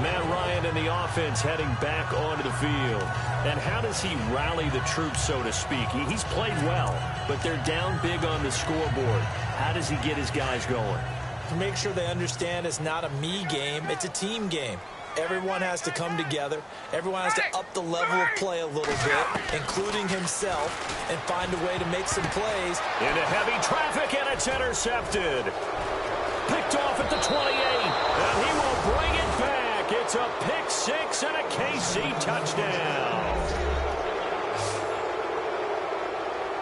Matt Ryan and the offense heading back onto the field. And how does he rally the troops, so to speak? He's played well, but they're down big on the scoreboard. How does he get his guys going? To make sure they understand it's not a me game, it's a team game. Everyone has to come together. Everyone has to up the level of play a little bit, including himself, and find a way to make some plays. Into heavy traffic, and it's intercepted. Picked off at the 28, and he will bring it back. It's a pick 6 and a KC touchdown.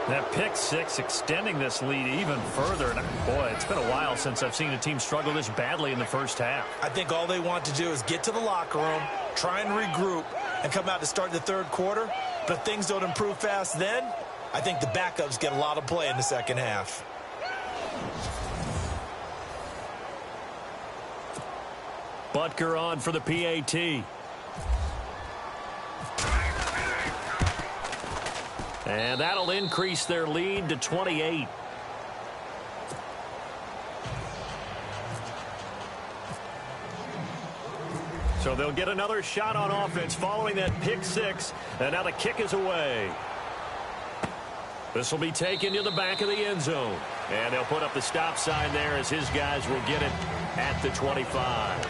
That pick 6 extending this lead even further. And boy, it's been a while since I've seen a team struggle this badly in the first half. I think all they want to do is get to the locker room, try and regroup, and come out to start the 3rd quarter. But if things don't improve fast then, I think the backups get a lot of play in the second half. Butker on for the PAT. And that'll increase their lead to 28. So they'll get another shot on offense following that pick 6. And now the kick is away. This will be taken to the back of the end zone. And they'll put up the stop sign there as his guys will get it at the 25.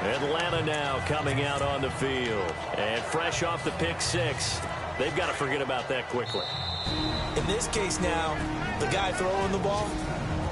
Atlanta now coming out on the field. And fresh off the pick 6. They've got to forget about that quickly. In this case now, the guy throwing the ball,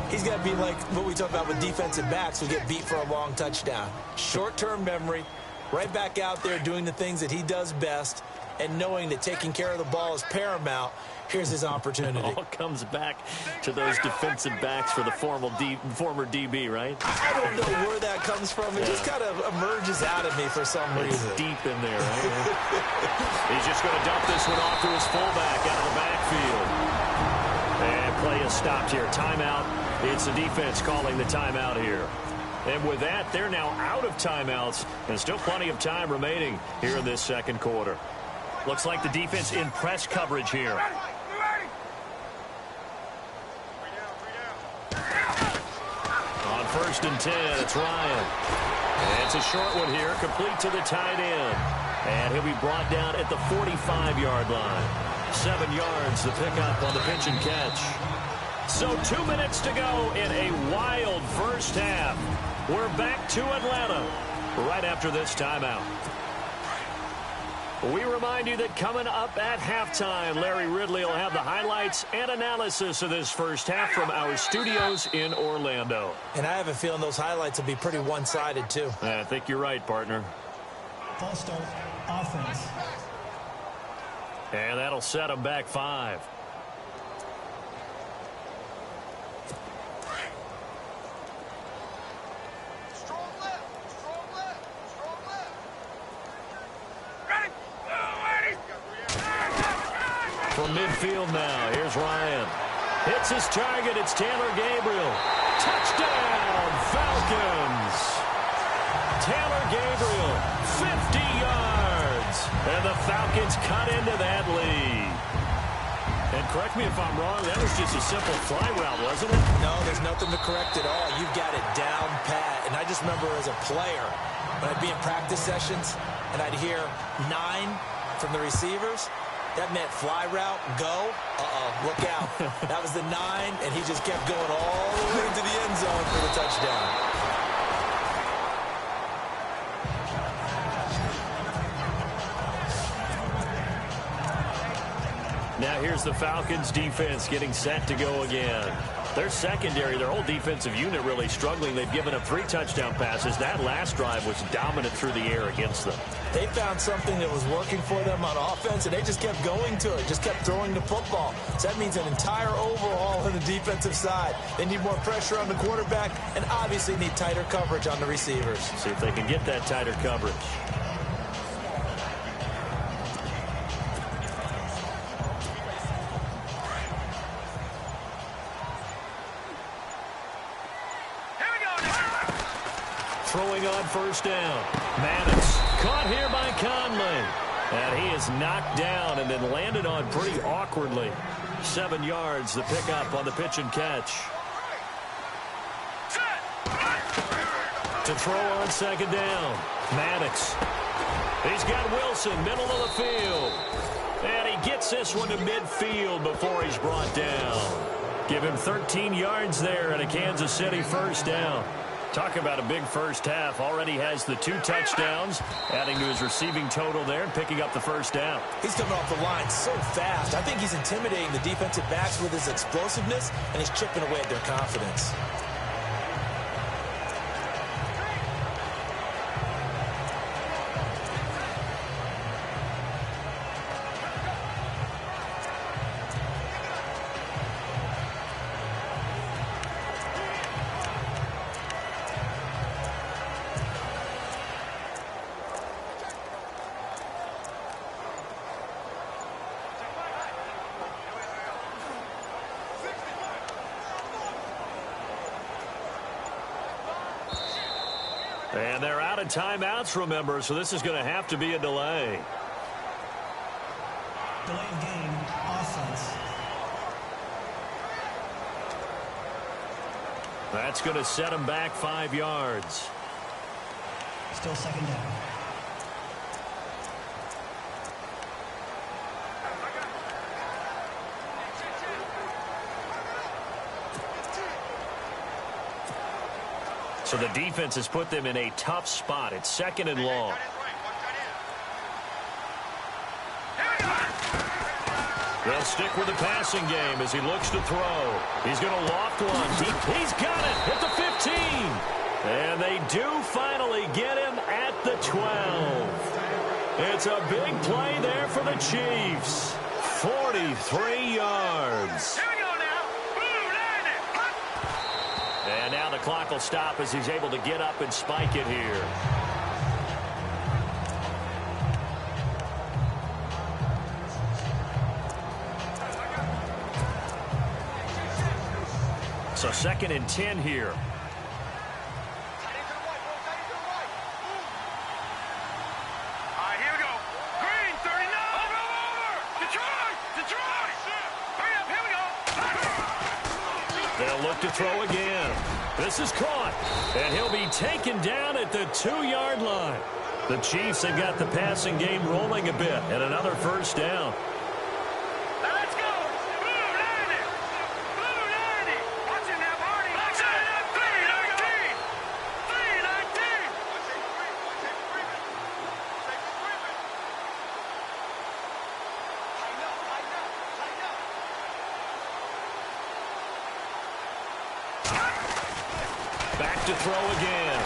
he's got to be like what we talk about with defensive backs who get beat for a long touchdown. Short-term memory, right back out there doing the things that he does best, and knowing that taking care of the ball is paramount. Here's his opportunity. It all comes back to those defensive backs for the former DB, right? I don't know where that comes from. It just kind of emerges out of me for some reason. It's deep in there, right? He's just going to dump this one off to his fullback out of the backfield. And play is stopped here. Timeout. It's the defense calling the timeout here. And with that, they're now out of timeouts. And still plenty of time remaining here in this 2nd quarter. Looks like the defense in press coverage here. On 1st and 10, it's Ryan. And it's a short one here, complete to the tight end. And he'll be brought down at the 45-yard line. 7 yards to pick up on the pitch and catch. So 2 minutes to go in a wild first half. We're back to Atlanta right after this timeout. We remind you that coming up at halftime, Larry Ridley will have the highlights and analysis of this first half from our studios in Orlando. And I have a feeling those highlights will be pretty one-sided, too. I think you're right, partner. False start, offense. And that'll set them back 5. From midfield now, here's Ryan. Hits his target, it's Taylor Gabriel. Touchdown, Falcons! Taylor Gabriel, 50 yards. And the Falcons cut into that lead. And correct me if I'm wrong, that was just a simple fly route, wasn't it? No, there's nothing to correct at all. You've got it down pat. And I just remember as a player, when I'd be in practice sessions and I'd hear 9 from the receivers, that meant fly route, go. Look out. That was the 9, and he just kept going all the way to the end zone for the touchdown. Now here's the Falcons defense getting set to go again. Their secondary, their whole defensive unit really struggling. They've given up 3 touchdown passes. That last drive was dominant through the air against them. They found something that was working for them on offense, and they just kept going to it, just kept throwing the football. So that means an entire overhaul on the defensive side. They need more pressure on the quarterback and obviously need tighter coverage on the receivers. See if they can get that tighter coverage. Throwing on first down. Maddox caught here by Conley. And he is knocked down and then landed on pretty awkwardly. 7 yards, the pickup on the pitch and catch. To throw on second down. Maddox. He's got Wilson, middle of the field. And he gets this one to midfield before he's brought down. Give him 13 yards there and a Kansas City first down. Talk about a big first half. Already has the 2 touchdowns, adding to his receiving total there and picking up the first down. He's coming off the line so fast. I think he's intimidating the defensive backs with his explosiveness, and he's chipping away at their confidence. And they're out of timeouts, remember, so this is going to have to be a delay. Delayed game, offense. That's going to set him back 5 yards. Still second down. So the defense has put them in a tough spot. It's second and long. They'll stick with the passing game as he looks to throw. He's going to loft one. He's got it at the 15. And they do finally get him at the 12. It's a big play there for the Chiefs. 43 yards. And now the clock will stop as he's able to get up and spike it here. So second and 10 here. They'll look to throw again. This is caught, and he'll be taken down at the 2-yard line. The Chiefs have got the passing game rolling a bit, and another first down. Let's go! Blue 90! Blue 90! Watch him now, Marty! 319! 319! Back to throw again.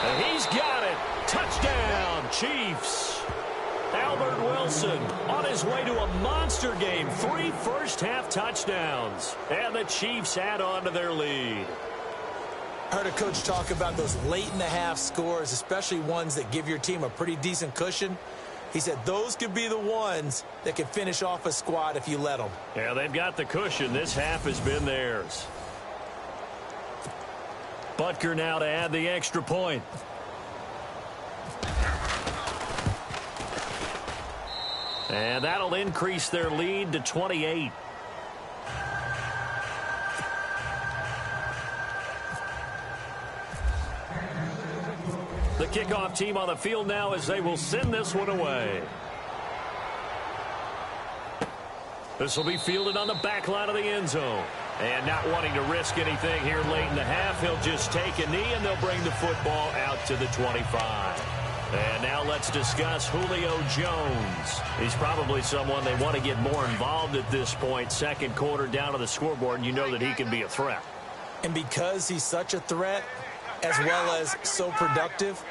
And he's got it. Touchdown, Chiefs. Albert Wilson on his way to a monster game. 3 first-half touchdowns. And the Chiefs add on to their lead. I heard a coach talk about those late-in-the-half scores, especially ones that give your team a pretty decent cushion. He said those could be the ones that can finish off a squad if you let them. Yeah, they've got the cushion. This half has been theirs. Butker now to add the extra point. And that'll increase their lead to 28. The kickoff team on the field now as they will send this one away. This will be fielded on the back line of the end zone. And not wanting to risk anything here late in the half, he'll just take a knee and they'll bring the football out to the 25. And now let's discuss Julio Jones. He's probably someone they want to get more involved at this point. Second quarter down to the scoreboard, and you know that he can be a threat. And because he's such a threat, as well as so productive,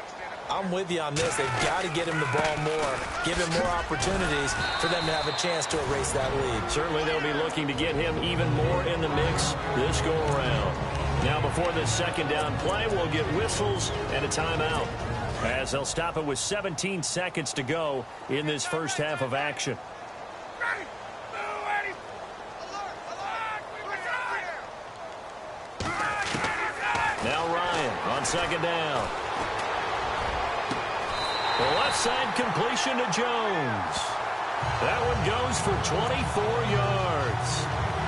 I'm with you on this. They've got to get him the ball more, give him more opportunities for them to have a chance to erase that lead. Certainly they'll be looking to get him even more in the mix this go-around. Now before this second down play, we'll get whistles and a timeout, as they'll stop it with 17 seconds to go in this first half of action. Now Ryan on second down. The left side completion to Jones. That one goes for 24 yards.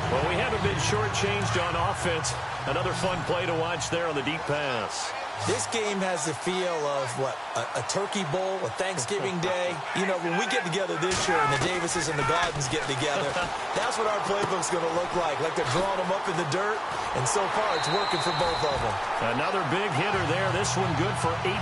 Well, we haven't been shortchanged on offense. Another fun play to watch there on the deep pass. This game has the feel of, a turkey bowl, a Thanksgiving day. You know, when we get together this year and the Davises and the Gardens get together, that's what our playbook's going to look like they're drawing them up in the dirt, and so far it's working for both of them. Another big hitter there. This one good for 18.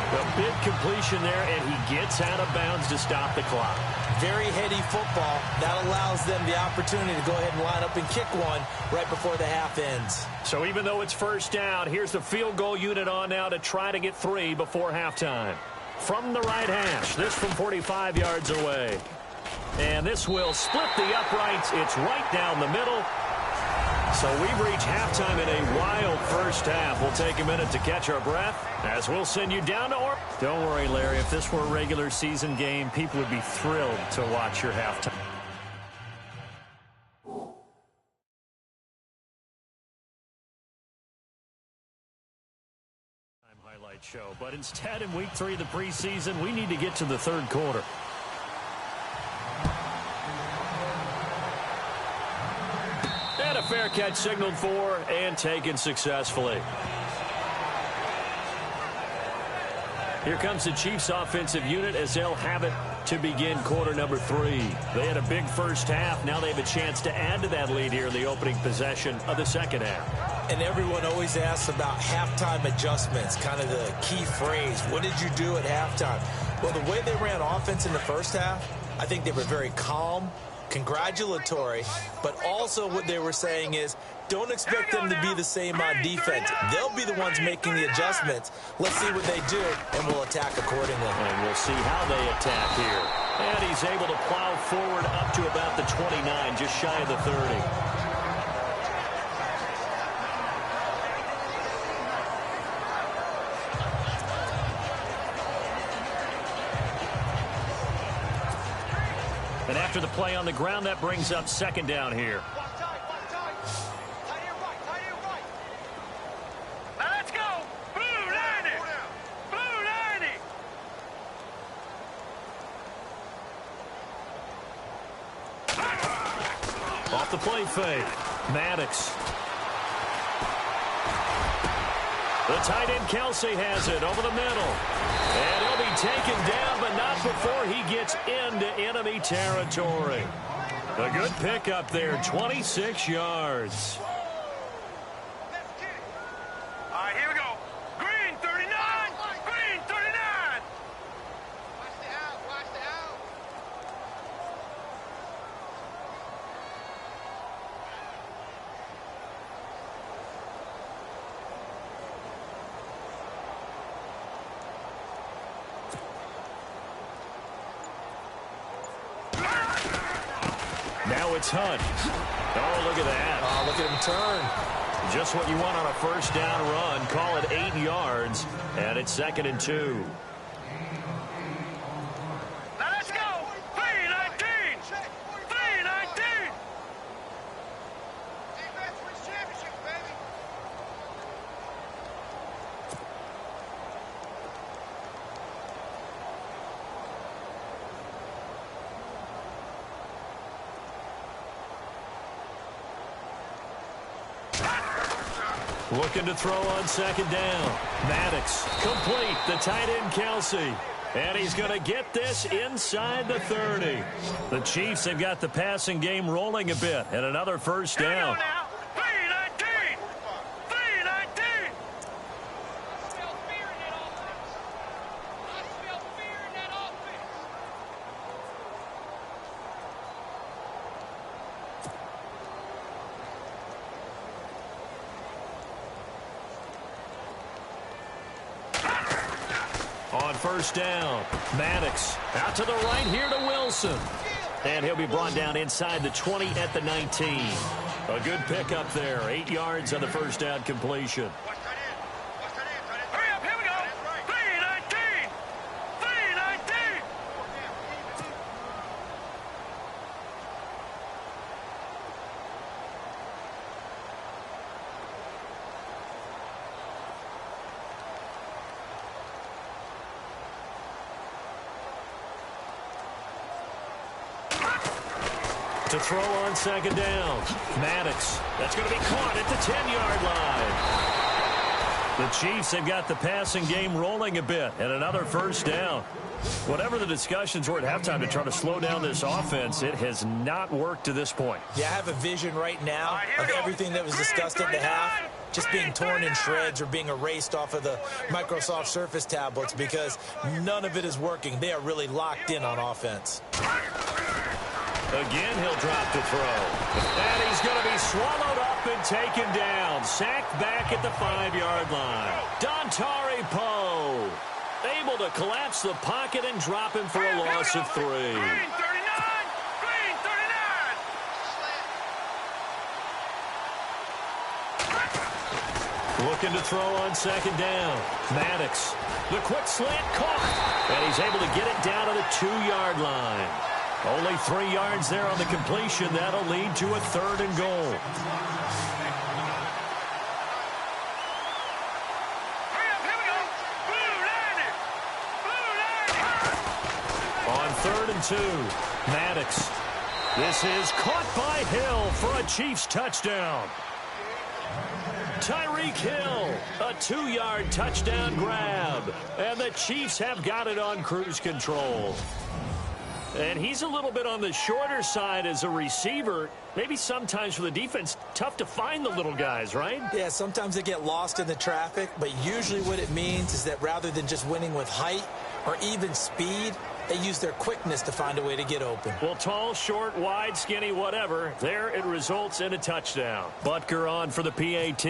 A big completion there, and he gets out of bounds to stop the clock. Very heady football. That allows them the opportunity to go ahead and line up and kick one right before the half ends. So even though it's first down, here's the field goal unit on now to try to get 3 before halftime. From the right hash, this from 45 yards away. And this will split the uprights. It's right down the middle. So we've reached halftime in a wild first half. We'll take a minute to catch our breath as we'll send you down to Oregon. Don't worry, Larry. If this were a regular season game, people would be thrilled to watch your halftime. Highlight show. But instead, in week 3 of the preseason, we need to get to the third quarter. And a fair catch signaled for and taken successfully. Here comes the Chiefs offensive unit as they'll have it to begin quarter number 3. They had a big first half. Now they have a chance to add to that lead here in the opening possession of the second half. And everyone always asks about halftime adjustments, kind of the key phrase. What did you do at halftime? Well, the way they ran offense in the first half, I think they were very calm, congratulatory, but also what they were saying is don't expect them to be the same on defense. They'll be the ones making the adjustments. Let's see what they do, and we'll attack accordingly. And we'll see how they attack here. And he's able to plow forward up to about the 29, just shy of the 30. And after the play on the ground, that brings up second down here. Now let's go. Blue 90. Blue 90. Off the play fake. Maddox. The tight end Kelsey has it over the middle. And he'll be taken down, but not before he gets into enemy territory. A good pickup there, 26 yards. All right, here we go. Green 39. Green 39. Watch the out. Watch the out. Now it's Hunt. Oh, look at that. Oh, look at him turn. Just what you want on a first down run. Call it 8 yards, and it's 2nd and 2. Now let's go. 319. 319. Defense wins championships, baby. Looking to throw on second down. Maddox, complete. The tight end, Kelsey. And he's going to get this inside the 30. The Chiefs have got the passing game rolling a bit. And another first down. On first down, Maddox out to the right here to Wilson. And he'll be brought down inside the 20 at the 19. A good pickup there. 8 yards on the first down completion. Hurry up, here we go. 3-19. 3-19. To throw on second down, Maddox. That's going to be caught at the 10-yard line. The Chiefs have got the passing game rolling a bit, and another first down. Whatever the discussions were at halftime to try to slow down this offense, it has not worked to this point. Yeah, I have a vision right now of everything that was discussed at the half just being torn in shreds or being erased off of the Microsoft Surface tablets because none of it is working. They are really locked in on offense. Again, he'll drop to throw. And he's going to be swallowed up and taken down. Sacked back at the 5-yard line. Dontari Poe able to collapse the pocket and drop him for a loss of 3. Green 39. Green 39. Looking to throw on second down. Maddox. The quick slant caught. And he's able to get it down to the 2-yard line. Only 3 yards there on the completion. That'll lead to a 3rd and goal. Hurry up, here we go. Blue line it. Blue line it. On 3rd and 2, Maddox. This is caught by Hill for a Chiefs touchdown. Tyreek Hill, a 2-yard touchdown grab. And the Chiefs have got it on cruise control. And he's a little bit on the shorter side as a receiver. Maybe sometimes for the defense, tough to find the little guys, right? Yeah, sometimes they get lost in the traffic, but usually what it means is that rather than just winning with height or even speed, they use their quickness to find a way to get open. Well, tall, short, wide, skinny, whatever. There it results in a touchdown. Butker on for the PAT.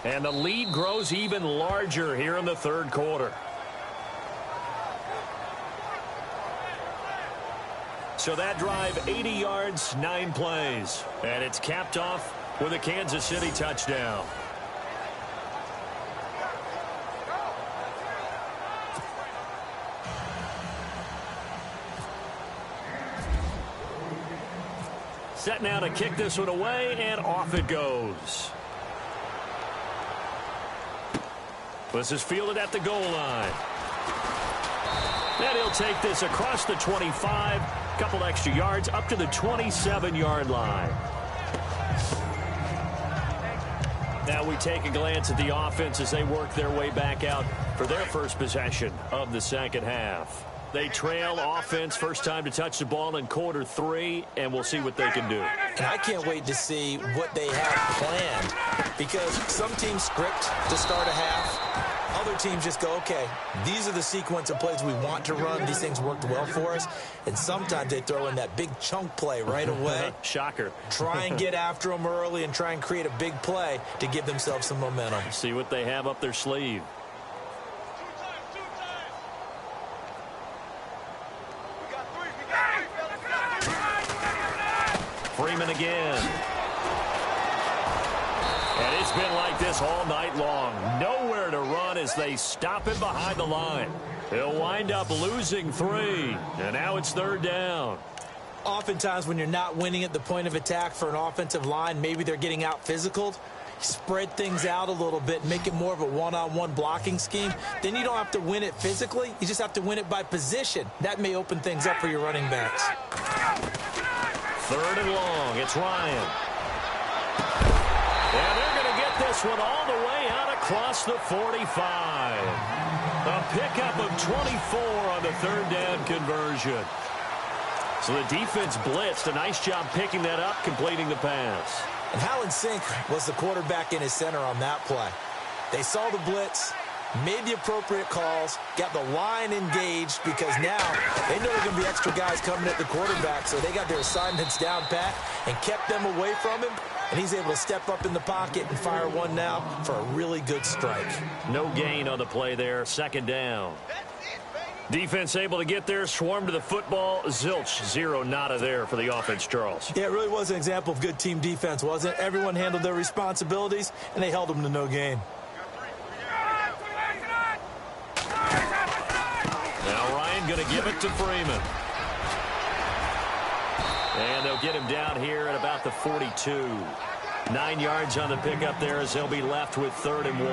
And the lead grows even larger here in the 3rd quarter. So that drive, 80 yards, 9 plays. And it's capped off with a Kansas City touchdown. Set now to kick this one away, and off it goes. This is fielded at the goal line. And he'll take this across the 25, couple extra yards, up to the 27-yard line. Now we take a glance at the offense as they work their way back out for their first possession of the second half. They trail offense, first time to touch the ball in quarter 3, and we'll see what they can do. And I can't wait to see what they have planned because some teams script to start a half. Other teams just go, okay, these are the sequence of plays we want to run. These things worked well for us. And sometimes they throw in that big chunk play right away. Shocker. Try and get after them early and try and create a big play to give themselves some momentum. See what they have up their sleeve. Freeman again. And it's been like this all night long. Nowhere to run as they stop him behind the line. He'll wind up losing 3. And now it's 3rd down. Oftentimes when you're not winning at the point of attack for an offensive line, maybe they're getting out physical. Spread things out a little bit, make it more of a one-on-one blocking scheme. Then you don't have to win it physically. You just have to win it by position. That may open things up for your running backs. 3rd and long. It's Ryan. And they're going to get this one all the way out across the 45. A pickup of 24 on the third down conversion. So the defense blitzed. A nice job picking that up, completing the pass. And how in sync was the quarterback in his center on that play? They saw the blitz, made the appropriate calls, got the line engaged because now they know there are going to be extra guys coming at the quarterback, so they got their assignments down pat and kept them away from him, and he's able to step up in the pocket and fire one now for a really good strike. No gain on the play there, second down. Defense able to get there, swarm to the football. Zilch, zero nada there for the offense, Charles. Yeah, it really was an example of good team defense, wasn't it? Everyone handled their responsibilities, and they held them to no gain. Now Ryan going to give it to Freeman. And they'll get him down here at about the 42. 9 yards on the pickup there as they'll be left with 3rd and 1.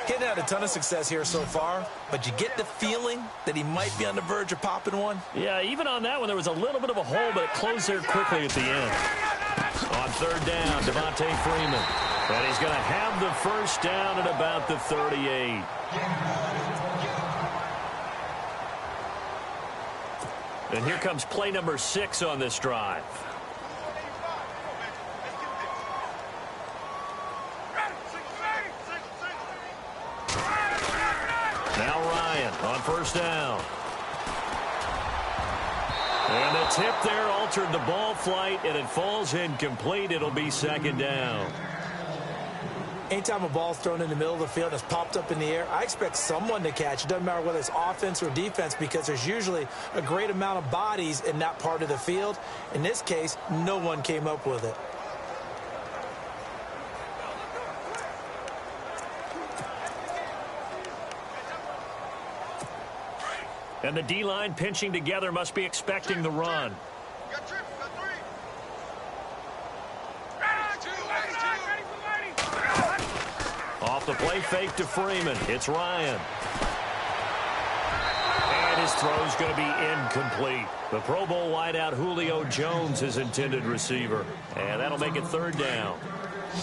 He hadn't had a ton of success here so far, but you get the feeling that he might be on the verge of popping one. Yeah, even on that one, there was a little bit of a hole, but it closed there quickly at the end. On 3rd down, Devontae Freeman. And he's going to have the first down at about the 38. And here comes play number 6 on this drive. Now Ryan on 1st down. And the tip there altered the ball flight, and it falls incomplete. It'll be 2nd down. Anytime a ball's thrown in the middle of the field and it's popped up in the air, I expect someone to catch. It doesn't matter whether it's offense or defense because there's usually a great amount of bodies in that part of the field. In this case, no one came up with it. And the D-line pinching together must be expecting the run. Off the play fake to Freeman. It's Ryan. And his throw's going to be incomplete. The Pro Bowl wideout Julio Jones, his intended receiver. And that'll make it 3rd down.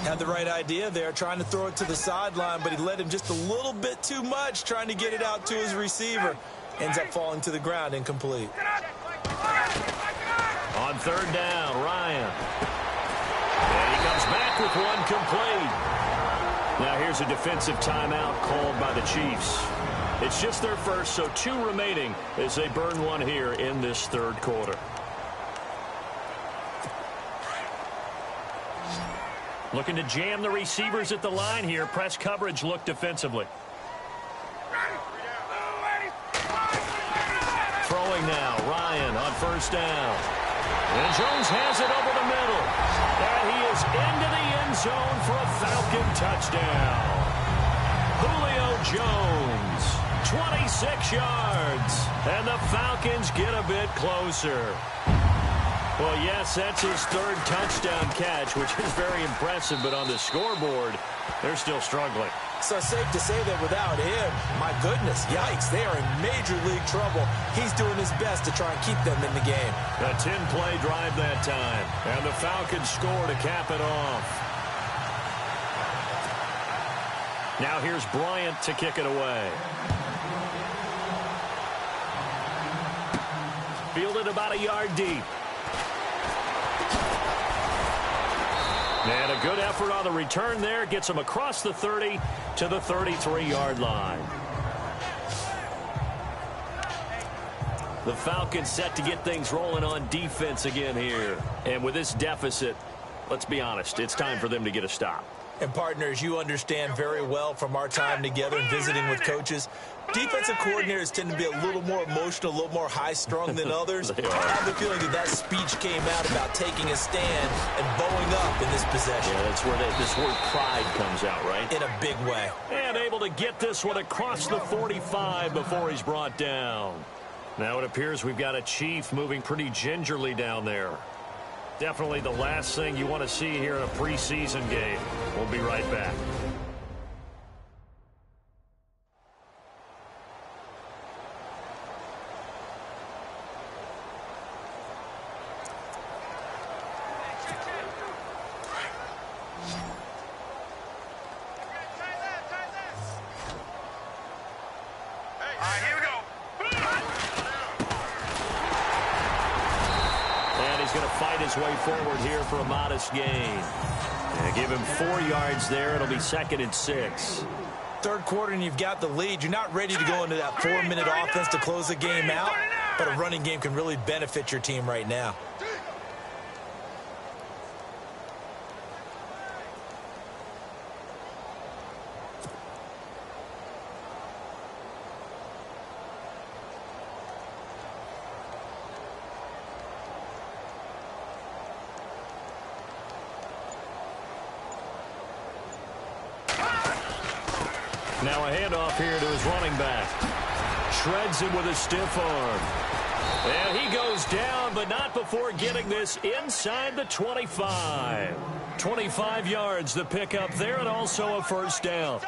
Had the right idea there, trying to throw it to the sideline, but he led him just a little bit too much, trying to get it out to his receiver. Ends up falling to the ground, incomplete. On 3rd down, Ryan. And he comes back with one complete. Now here's a defensive timeout called by the Chiefs. It's just their first, so 2 remaining as they burn one here in this 3rd quarter. Looking to jam the receivers at the line here. Press coverage look defensively. Throwing now, Ryan on 1st down. And Jones has it over the middle. And he is into the end zone for a Falcon touchdown. Julio Jones, 26 yards. And the Falcons get a bit closer. Well, yes, that's his 3rd touchdown catch, which is very impressive. But on the scoreboard, they're still struggling. So safe to say that without him, my goodness, yikes, they are in major league trouble. He's doing his best to try and keep them in the game. A 10-play drive that time. And the Falcons score to cap it off. Now here's Bryant to kick it away. Fielded about a yard deep. And a good effort on the return there. Gets him across the 30 to the 33-yard line. The Falcons set to get things rolling on defense again here. And with this deficit, let's be honest, it's time for them to get a stop. And partners, you understand very well from our time together and visiting with coaches, defensive coordinators tend to be a little more emotional, a little more high-strung than others. I have the feeling that speech came out about taking a stand and bowing up in this possession. Yeah, that's where this word pride comes out, right? In a big way. And able to get this one across the 45 before he's brought down. Now it appears we've got a Chief moving pretty gingerly down there. Definitely the last thing you want to see here in a preseason game. We'll be right back. fight his way forward here for a modest gain. And give him 4 yards there. It'll be 2nd and 6. Third quarter and you've got the lead. You're not ready to go into that 4-minute offense to close the game out, but a running game can really benefit your team right now. Now a handoff here to his running back. Shreds him with a stiff arm. And he goes down, but not before getting this inside the 25. 25 yards the pickup there, and also a first down.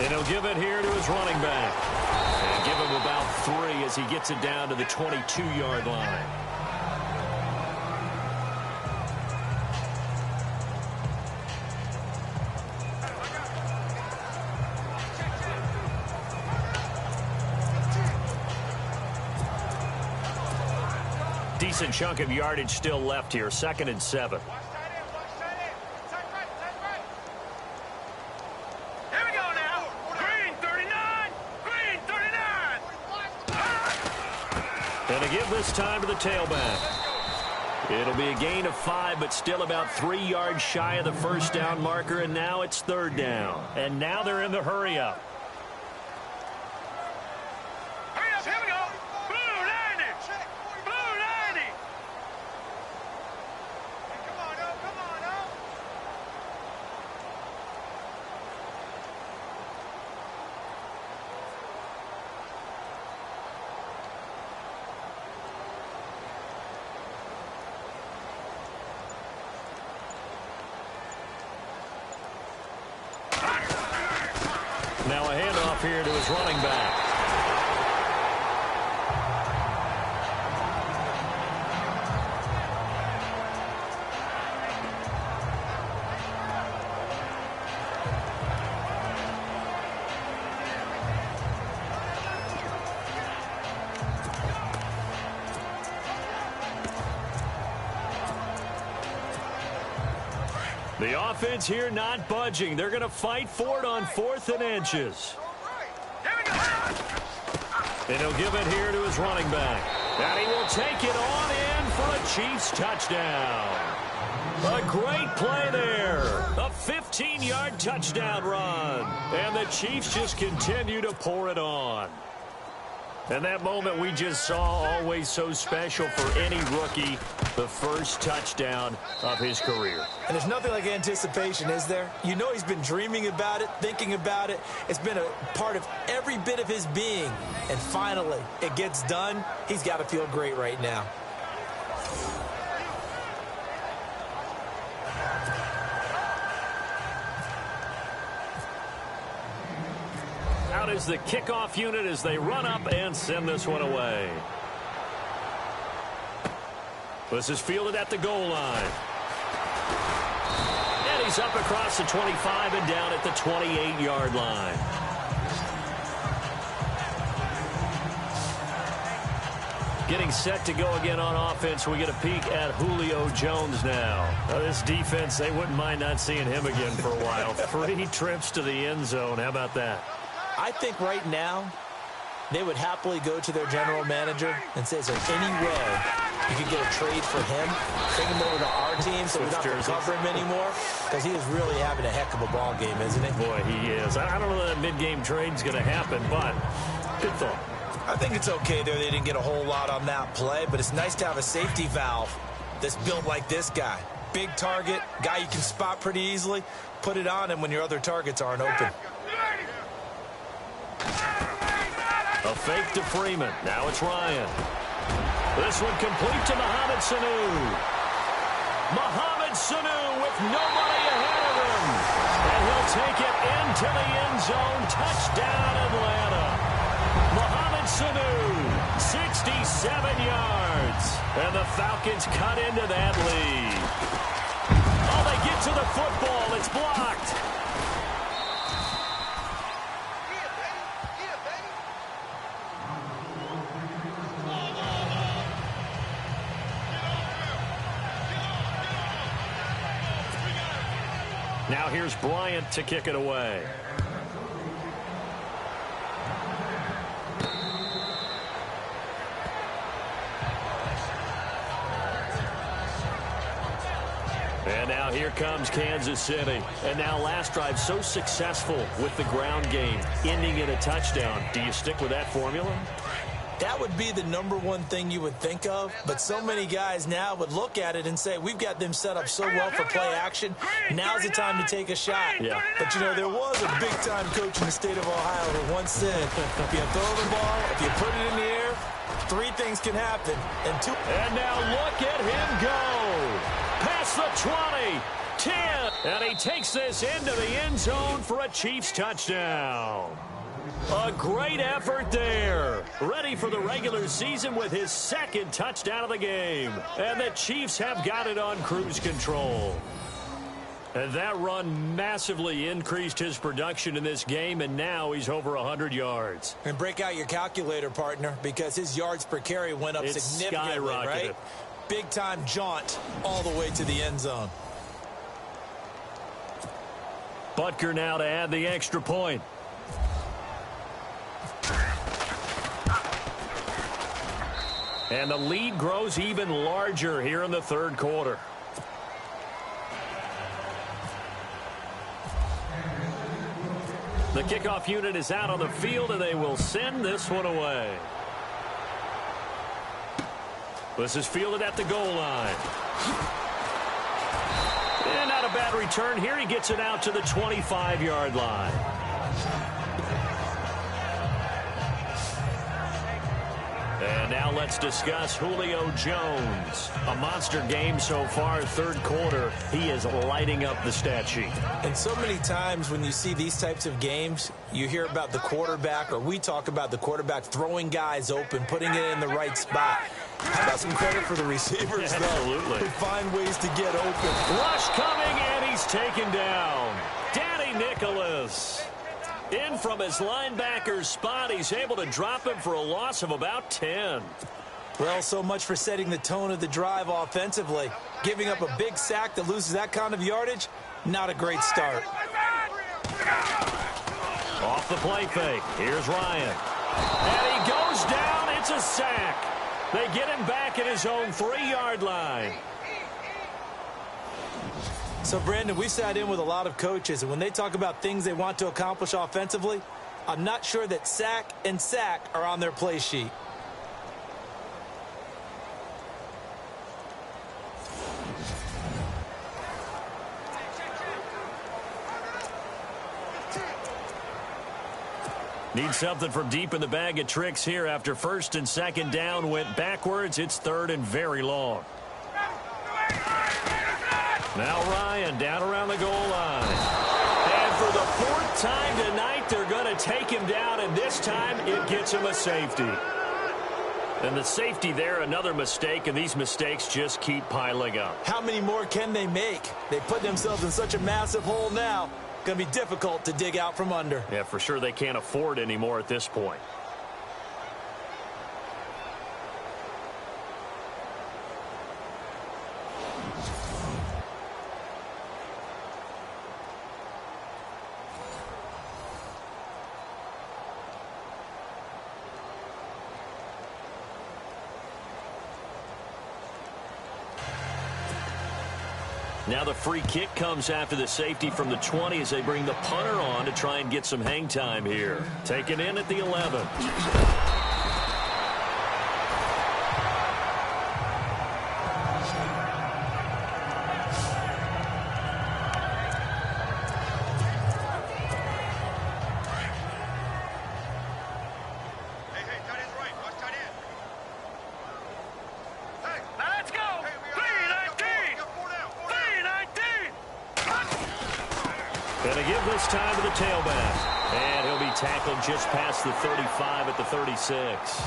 And he'll give it here to his running back. And give him about 3 as he gets it down to the 22-yard line. Decent chunk of yardage still left here. 2nd and 7. And a give this time to the tailback. It'll be a gain of 5, but still about 3 yards shy of the first down marker, and now it's 3rd down. And now they're in the hurry-up. Hurry up, here we go. Blue 90. Blue 90. Come on, oh, come on, oh. Now a handoff here to his running back. The offense here not budging. They're going to fight for it on 4th and inches. And he'll give it here to his running back. And he will take it on in for a Chiefs touchdown. A great play there. A 15-yard touchdown run. And the Chiefs just continue to pour it on. And that moment we just saw, always so special for any rookie, the first touchdown of his career. And there's nothing like anticipation, is there? You know he's been dreaming about it, thinking about it. It's been a part of every bit of his being. And finally, it gets done. He's got to feel great right now. Out is the kickoff unit as they run up and send this one away. This is fielded at the goal line. And he's up across the 25 and down at the 28-yard line. Getting set to go again on offense. We get a peek at Julio Jones now. This defense, they wouldn't mind not seeing him again for a while. 3 trips to the end zone. How about that? I think right now they would happily go to their general manager and say, is there any way you could get a trade for him? Take him over to our team so we don't have to cover him anymore? Because he is really having a heck of a ball game, isn't he? Boy, he is. I don't know that mid-game trade's going to happen, but good thought. I think it's okay there. They didn't get a whole lot on that play, but it's nice to have a safety valve that's built like this guy. Big target, guy you can spot pretty easily. Put it on him when your other targets aren't open. A fake to Freeman. Now it's Ryan. This one complete to Mohamed Sanu. Mohamed Sanu with nobody ahead of him. And he'll take it into the end zone. Touchdown, Atlanta. Mohamed Sanu, 67 yards. And the Falcons cut into that lead. Oh, they get to the football. It's blocked. Now here's Bryant to kick it away. And now here comes Kansas City. And now last drive so successful with the ground game, ending in a touchdown. Do you stick with that formula? That would be the #1 thing you would think of, but so many guys now would look at it and say, we've got them set up so well for play action. Now's the time to take a shot. Yeah. But, you know, there was a big-time coach in the state of Ohio who once said, if you throw the ball, if you put it in the air, 3 things can happen. And now look at him go. Past the 20, 10, and he takes this into the end zone for a Chiefs touchdown. A great effort there. Ready for the regular season with his 2nd touchdown of the game. And the Chiefs have got it on cruise control. And that run massively increased his production in this game, and now he's over 100 yards. And break out your calculator, partner, because his yards per carry went up significantly, right? Big-time jaunt all the way to the end zone. Butker now to add the extra point. And the lead grows even larger here in the 3rd quarter. The kickoff unit is out on the field, and they will send this one away. This is fielded at the goal line. And not a bad return here. He gets it out to the 25-yard line. And now Now let's discuss Julio Jones. A monster game so far, third quarter. He is lighting up the stat sheet. And so many times when you see these types of games, you hear about the quarterback, or we talk about the quarterback throwing guys open, putting it in the right spot. How about some credit for the receivers, though? Absolutely. Who find ways to get open. Rush coming, and he's taken down. Danny Nicholas. In from his linebacker's spot, he's able to drop him for a loss of about 10. Well, so much for setting the tone of the drive offensively. Giving up a big sack that loses that kind of yardage, not a great start. Off the play fake. Here's Ryan. And he goes down. It's a sack. They get him back at his own 3-yard line. So, Brandon, we sat in with a lot of coaches, and when they talk about things they want to accomplish offensively, I'm not sure that sack and sack are on their play sheet. Need something from deep in the bag of tricks here after first and second down went backwards. It's third and very long. Now Ryan down around the goal line. And for the 4th time tonight, they're going to take him down, and this time it gets him a safety. And the safety there, another mistake, and these mistakes just keep piling up. How many more can they make? They put themselves in such a massive hole now. Going to be difficult to dig out from under. Yeah, for sure they can't afford anymore at this point. Now the free kick comes after the safety from the 20 as they bring the punter on to try and get some hang time here. Taken in at the 11. Going to give this time to the tailback. And he'll be tackled just past the 35 at the 36.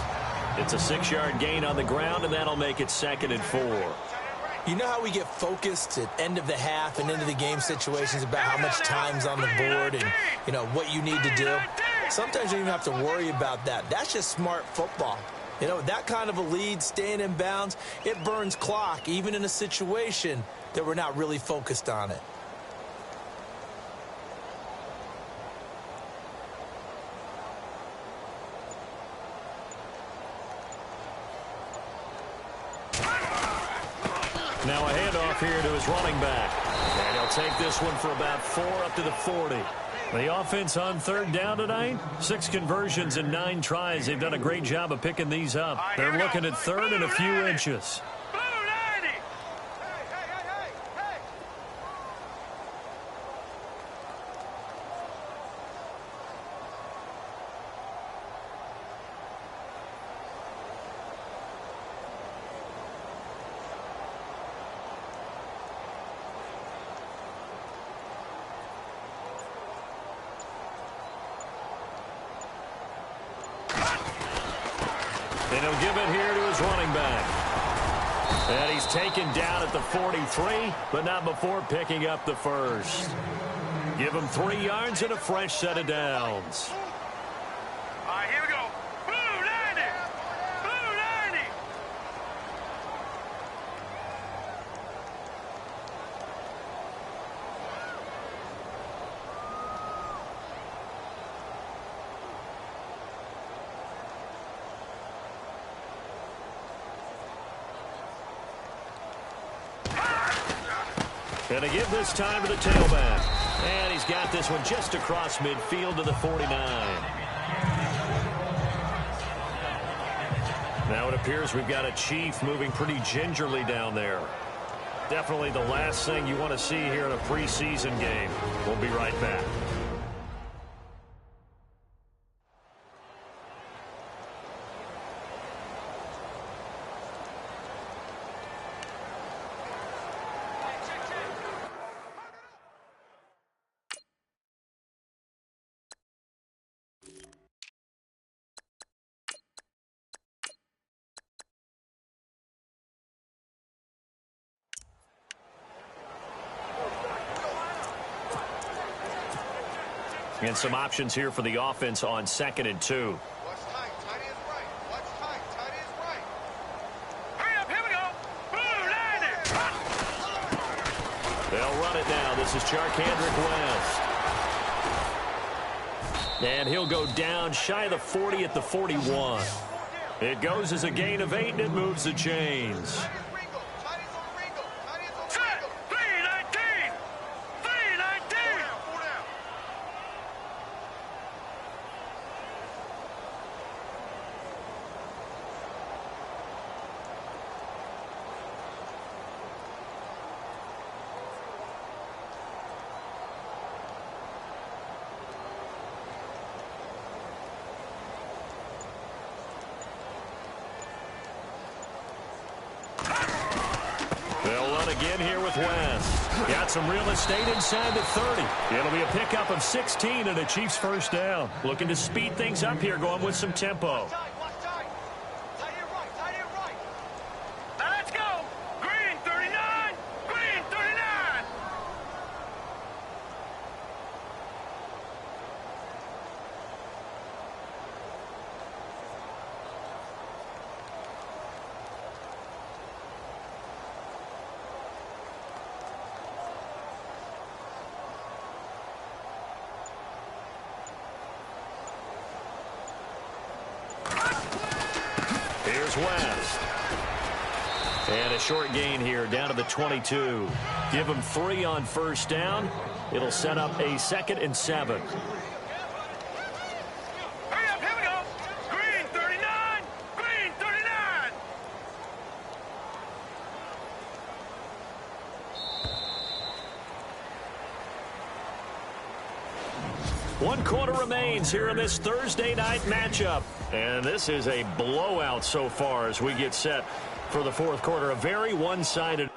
It's a 6-yard gain on the ground, and that'll make it 2nd and 4. You know how we get focused at end of the half and into the game situations about how much time's on the board and, you know, what you need to do? Sometimes you don't even have to worry about that. That's just smart football. You know, that kind of a lead, staying in bounds, it burns clock, even in a situation that we're not really focused on it. Now a handoff here to his running back. And he'll take this one for about 4 up to the 40. The offense on 3rd down tonight, 6 conversions and 9 tries. They've done a great job of picking these up. They're looking at 3rd and a few inches. And he'll give it here to his running back. And he's taken down at the 43, but not before picking up the first. Give him 3 yards and a fresh set of downs. All right, here we go. Blue 90! Blue 90! And to give this time to the tailback. And he's got this one just across midfield to the 49. Now it appears we've got a Chief moving pretty gingerly down there. Definitely the last thing you want to see here in a preseason game. We'll be right back. And some options here for the offense on 2nd and 2. Watch tight. Tight is right. Watch tight. Tight is right. Hurry up. Here we go. Blue line it. They'll run it now. This is Charkandrick West. And he'll go down shy of the 40 at the 41. It goes as a gain of 8, and it moves the chains. Again here with West. Got some real estate inside the 30. It'll be a pickup of 16 and a Chiefs first down. Looking to speed things up here, going with some tempo. Now let's go. Green 39. Green 39. Here's West. And a short gain here down to the 22. Give him 3 on first down. It'll set up a 2nd and 7. Hurry up. Here we go. Green 39. Green 39. One quarter remains here in this Thursday night matchup. And this is a blowout so far as we get set for the fourth quarter. A very one-sided.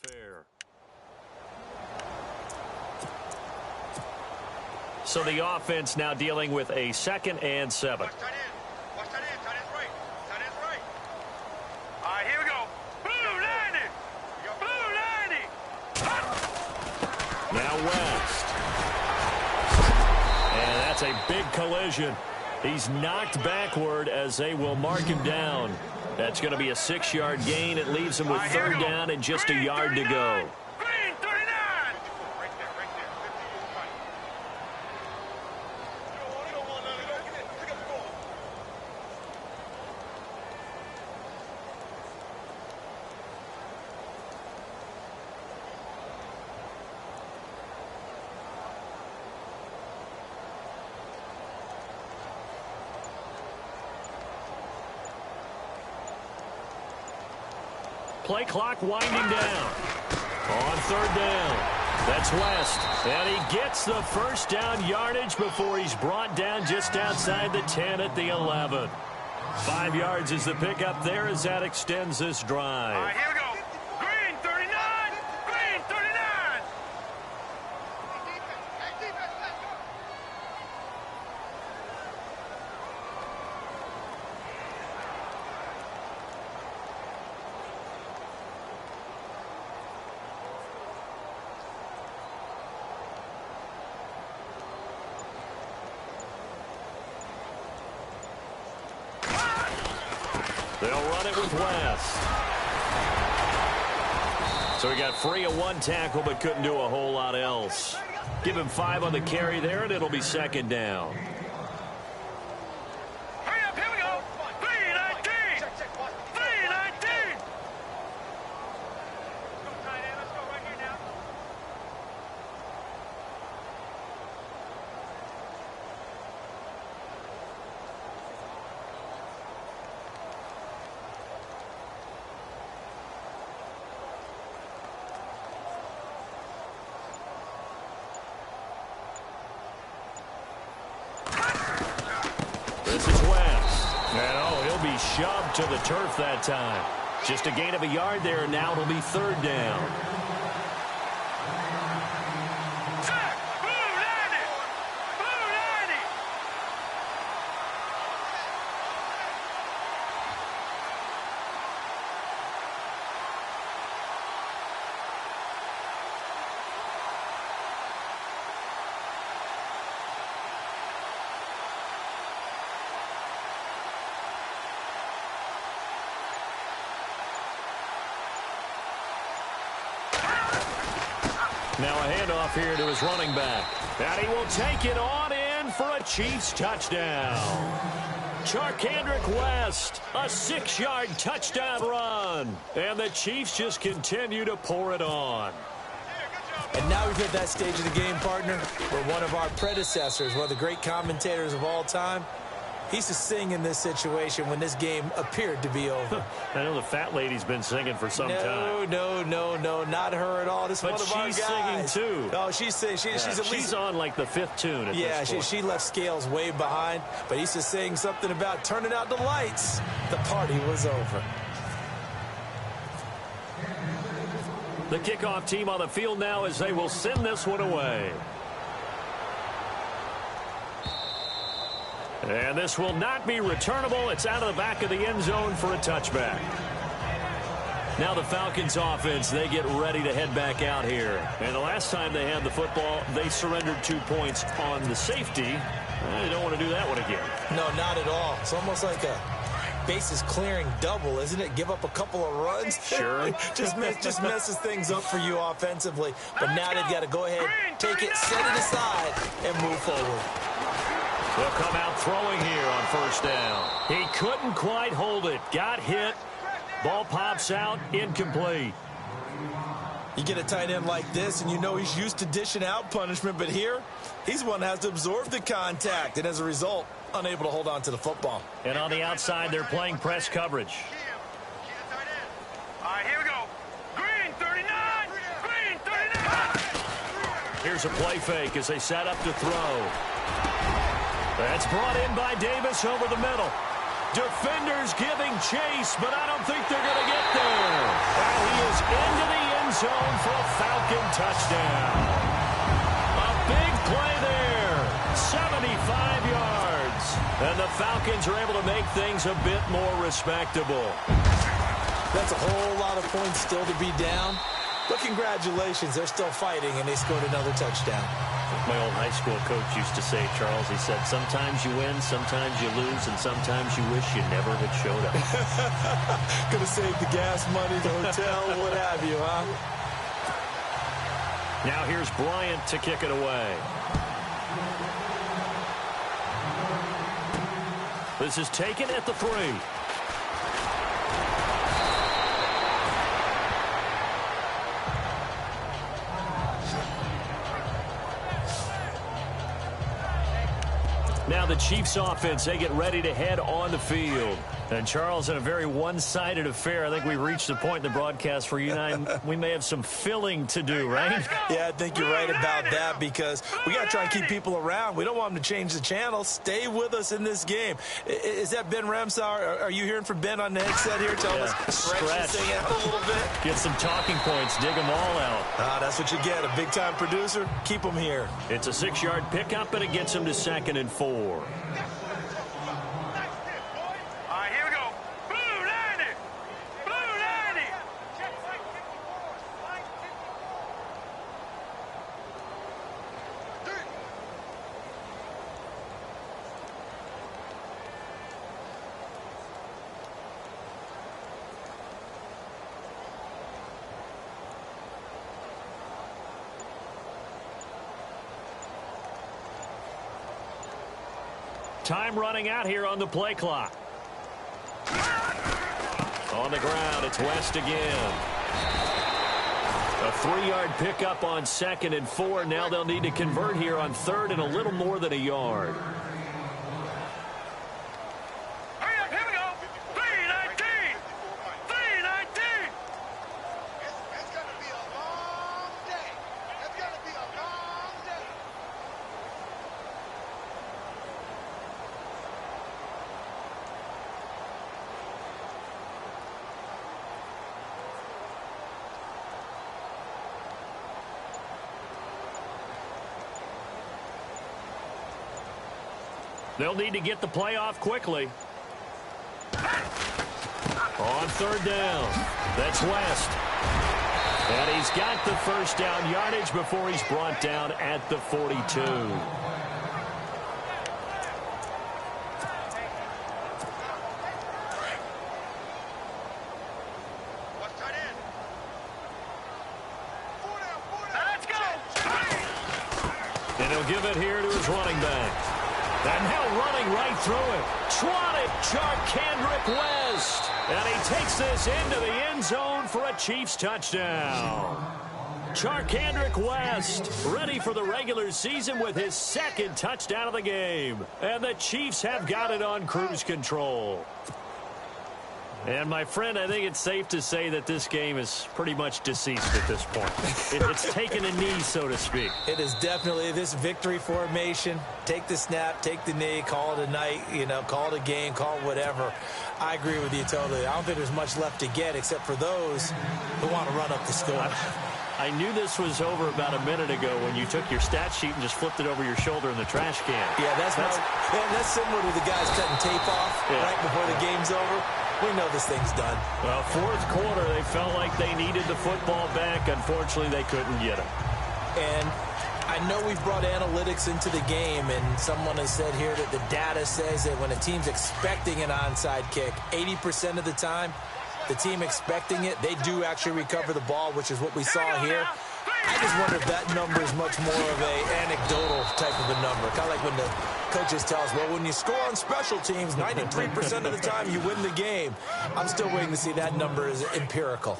Fair. So the offense now dealing with a 2nd and 7. Watch tight end. Watch tight end. Tight end's right. Tight end's right. All right, here we go. Blue 90. Blue 90. Now West. And that's a big collision. He's knocked backward as they will mark him down. That's going to be a 6-yard gain. It leaves him with 3rd down and just a yard to go. Green 39. Right there, right there. 50. Play clock winding down. On 3rd down. That's West. And he gets the first down yardage before he's brought down just outside the 10 at the 11. 5 yards is the pickup there as that extends this drive. All right, here we go. Green 39. Green 39. They'll run it with West. So he got free of one tackle but couldn't do a whole lot else. Give him 5 on the carry there, and it'll be second down. Hurry up, here we go. 3-19. 3-19. Let's go right here now. This is West. And, he'll be shoved to the turf that time. Just a gain of a yard there, and now it'll be third down. Sack. Blue 90. Blue 90. Now a handoff here to his running back. And he will take it on in for a Chiefs touchdown. Charkandrick West, a 6-yard touchdown run. And the Chiefs just continue to pour it on. And now we've hit that stage of the game, partner, where one of our predecessors, one of the great commentators of all time, he used to sing in this situation when this game appeared to be over. I know the fat lady's been singing for some time. No, not her at all. This is one of our guys. But she's singing, too. Oh, she's singing. She's on like the 5th tune at this point. She left Scales way behind, but he used to sing something about turning out the lights. The party was over. The kickoff team on the field now as they will send this one away. And this will not be returnable. It's out of the back of the end zone for a touchback. Now the Falcons offense, they get ready to head back out here. And the last time they had the football, they surrendered 2 points on the safety. They don't want to do that one again. No, not at all. It's almost like a bases clearing double, isn't it? Give up a couple of runs. Sure. just messes things up for you offensively. But now they've got to go ahead, take it, set it aside, and move forward. They'll come out throwing here on first down. He couldn't quite hold it. Got hit. Ball pops out. Incomplete. You get a tight end like this, and you know he's used to dishing out punishment. But here, he's one that has to absorb the contact. And as a result, unable to hold on to the football. And on the outside, they're playing press coverage. All right, here we go. Green 39. Green 39. Here's a play fake as they set up to throw. That's brought in by Davis over the middle. Defenders giving chase, but I don't think they're going to get there. And he is into the end zone for a Falcon touchdown. A big play there. 75 yards. And the Falcons are able to make things a bit more respectable. That's a whole lot of points still to be down. But congratulations, they're still fighting, and they scored another touchdown. My old high school coach used to say, Charles, he said, sometimes you win, sometimes you lose, and sometimes you wish you never had showed up. Could have saved the gas money, the hotel, what have you, huh? Now here's Bryant to kick it away. This is taken at the 3. Now the Chiefs offense, they get ready to head on the field. And Charles, in a very one-sided affair, I think we've reached the point in the broadcast where you and I, we may have some filling to do, right? Yeah, I think you're right about that because we got to try and keep people around. We don't want them to change the channel. Stay with us in this game. Is that Ben Ramsauer? Are you hearing from Ben on the headset here? Tell us, stretch this thing out a little bit. Get some talking points. Dig them all out. That's what you get. A big-time producer. Keep them here. It's a 6-yard pickup, and it gets him to 2nd and 4. Time running out here on the play clock. On the ground, it's West again. A 3-yard pickup on 2nd and 4. Now they'll need to convert here on 3rd and a little more than a yard. They'll need to get the play off quickly. On 3rd down, that's West. And he's got the first down yardage before he's brought down at the 42. And he'll give it here to his running back. And now running right through it. Trotted Charkandrick West. And he takes this into the end zone for a Chiefs touchdown. Charkandrick West ready for the regular season with his 2nd touchdown of the game. And the Chiefs have got it on cruise control. And, my friend, I think it's safe to say that this game is pretty much deceased at this point. It's taken a knee, so to speak. It is definitely this victory formation. Take the snap, take the knee, call it a night, call it a game, call it whatever. I agree with you totally. I don't think there's much left to get except for those who want to run up the score. I knew this was over about a minute ago when you took your stat sheet and just flipped it over your shoulder in the trash can. Yeah, that's similar to the guys cutting tape off right before the game's over. We know this thing's done. Well, 4th quarter, they felt like they needed the football back. Unfortunately, they couldn't get it. And I know we've brought analytics into the game, and someone has said here that the data says that when a team's expecting an onside kick, 80% of the time, the team expecting it, they do actually recover the ball, which is what we saw here. I just wonder if that number is much more of a anecdotal type of a number. Kind of like when the coaches tell us, well, when you score on special teams, 93% of the time you win the game. I'm still waiting to see that number is empirical.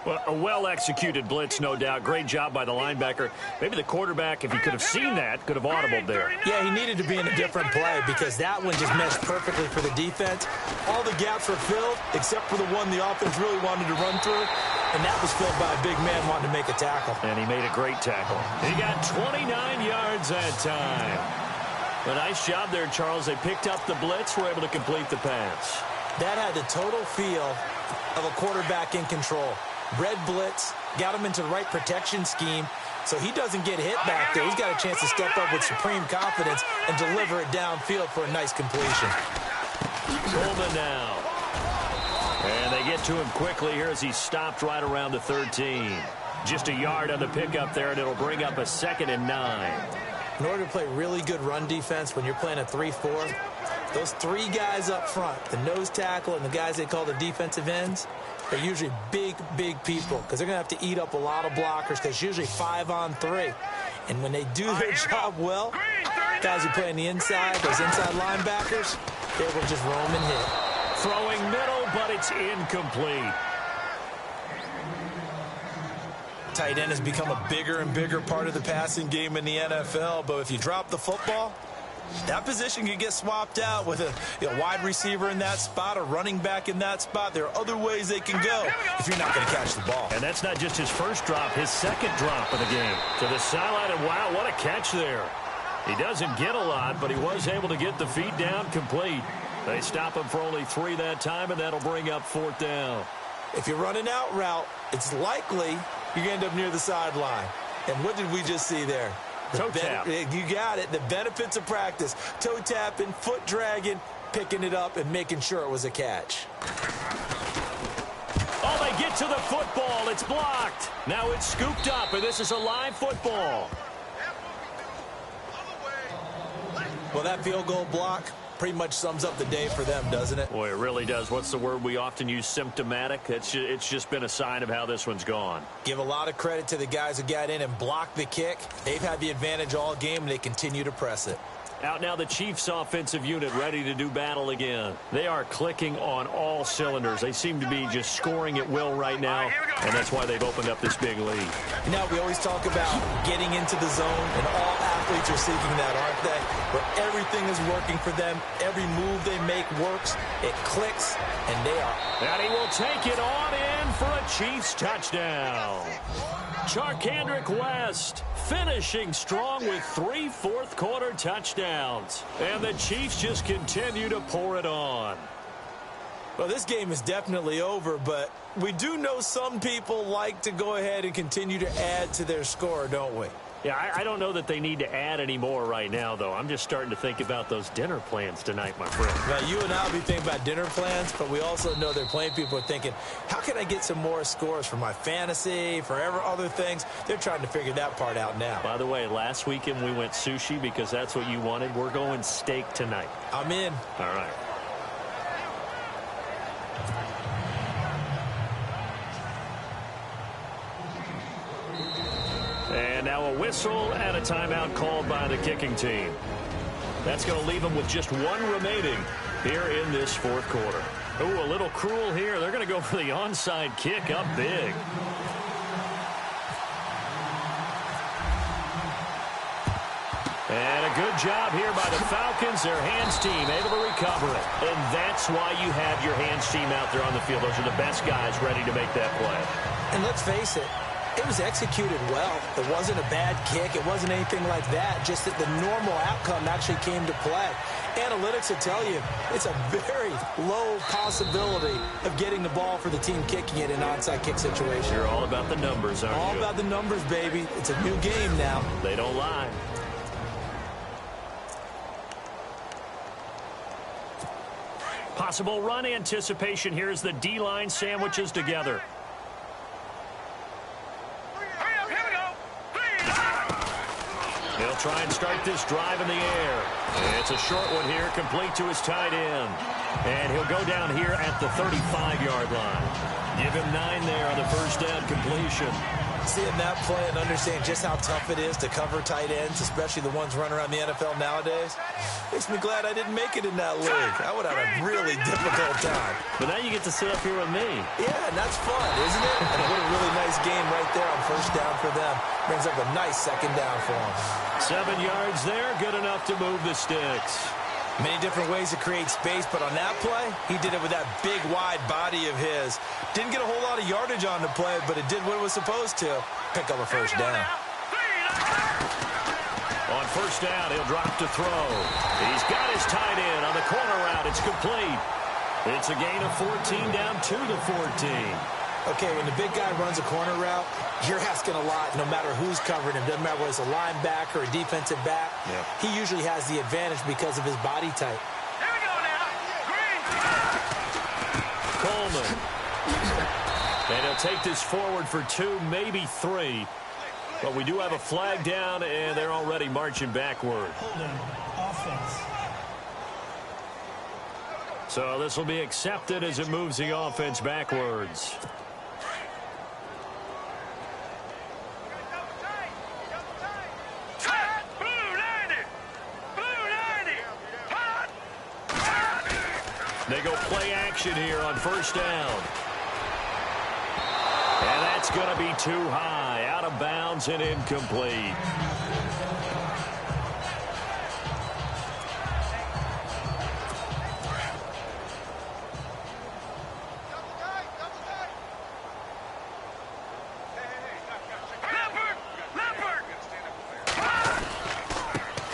Well, a well-executed blitz, no doubt. Great job by the linebacker. Maybe the quarterback, if he could have seen that, could have audibled there. Yeah, he needed to be in a different play because that one just meshed perfectly for the defense. All the gaps were filled except for the one the offense really wanted to run through, and that was filled by a big man wanting to make a tackle. And he made a great tackle. He got 29 yards that time. A nice job there, Charles. They picked up the blitz, were able to complete the pass. That had the total feel of a quarterback in control. Red blitz, got him into the right protection scheme, so he doesn't get hit back there. He's got a chance to step up with supreme confidence and deliver it downfield for a nice completion. Coleman now. And they get to him quickly here as he stopped right around the 13. Just a yard on the pickup there, and it'll bring up a 2nd and 9. In order to play really good run defense when you're playing a 3-4, those 3 guys up front, the nose tackle and the guys they call the defensive ends, they're usually big, big people because they're going to have to eat up a lot of blockers because it's usually 5-on-3. And when they do their job well, guys who play on the inside, those inside linebackers, they will just roam and hit. Throwing middle, but it's incomplete. Tight end has become a bigger and bigger part of the passing game in the NFL, but if you drop the football, that position can get swapped out with a wide receiver in that spot, a running back in that spot. There are other ways they can go if you're not going to catch the ball. And that's not just his first drop, his 2nd drop of the game. To the sideline, and wow, what a catch there. He doesn't get a lot, but he was able to get the feet down complete. They stop him for only 3 that time, and that'll bring up 4th down. If you're running out route, it's likely you're going to end up near the sideline. And what did we just see there? Toe tap. You got it. The benefits of practice. Toe tapping, foot dragging, picking it up, and making sure it was a catch. Oh, they get to the football. It's blocked. Now it's scooped up, and this is a live football. Well, that field goal block pretty much sums up the day for them, doesn't it? Boy, it really does. What's the word we often use? Symptomatic. It's just been a sign of how this one's gone. Give a lot of credit to the guys who got in and blocked the kick. They've had the advantage all game, and they continue to press it. Out now the Chiefs offensive unit ready to do battle again. They are clicking on all cylinders. They seem to be just scoring at will right now, and that's why they've opened up this big lead. You know, we always talk about getting into the zone, and all athletes are seeking that, aren't they? Where everything is working for them. Every move they make works. It clicks, and they are. And he will take it on in for a Chiefs touchdown. Charkandrick West finishing strong with 3 fourth-quarter touchdowns. And the Chiefs just continue to pour it on. Well, this game is definitely over, but we do know some people like to go ahead and continue to add to their score, don't we? Yeah, I don't know that they need to add any more right now, though. I'm just starting to think about those dinner plans tonight, my friend. Now, you and I will be thinking about dinner plans, but we also know there are plenty of people are thinking, how can I get some more scores for my fantasy, for other things? They're trying to figure that part out now. By the way, last weekend we went sushi because that's what you wanted. We're going steak tonight. I'm in. All right. And now a whistle and a timeout called by the kicking team. That's going to leave them with just 1 remaining here in this fourth quarter. Ooh, a little cruel here. They're going to go for the onside kick up big. And a good job here by the Falcons. Their hands team able to recover it. And that's why you have your hands team out there on the field. Those are the best guys ready to make that play. And let's face it, it was executed well. It wasn't a bad kick. It wasn't anything like that. Just that the normal outcome actually came to play. Analytics will tell you it's a very low possibility of getting the ball for the team kicking it in an onside kick situation. You're all about the numbers, aren't you? All about the numbers, baby. It's a new game now. They don't lie. Possible run anticipation here as the D-line sandwiches together. He'll try and start this drive in the air. It's a short one here, complete to his tight end. And he'll go down here at the 35-yard line. Give him 9 there on the first down completion. Seeing that play and understand just how tough it is to cover tight ends, especially the ones running around the NFL nowadays, makes me glad I didn't make it in that league. I would have a really difficult time. But now you get to sit up here with me. Yeah, and that's fun, isn't it? And what a really nice game right there on first down for them. Brings up a nice second down for them. 7 yards there, good enough to move the sticks. Many different ways to create space, but on that play, he did it with that big, wide body of his. Didn't get a whole lot of yardage on the play, but it did what it was supposed to. Pick up a first down. On first down, he'll drop to throw. He's got his tight end on the corner route. It's complete. It's a gain of 14 down to the 14. Okay, when the big guy runs a corner route, you're asking a lot no matter who's covering him. Doesn't matter whether it's a linebacker or a defensive back. Yep. He usually has the advantage because of his body type. Here we go now. Green. Coleman. And he'll take this forward for 2, maybe 3. But we do have a flag down, and they're already marching backward. Holding offense. So this will be accepted as it moves the offense backwards. They go play action here on first down. And that's going to be too high. Out of bounds and incomplete.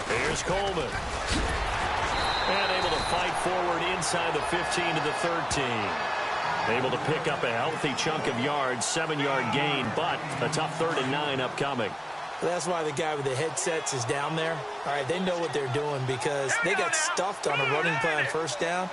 Here's Coleman. And able to fight forward inside the 15 to the 13. Able to pick up a healthy chunk of yards, 7-yard gain, but a tough 3rd and 9 upcoming. That's why the guy with the headsets is down there. All right, they know what they're doing because they got stuffed on a running play on first down.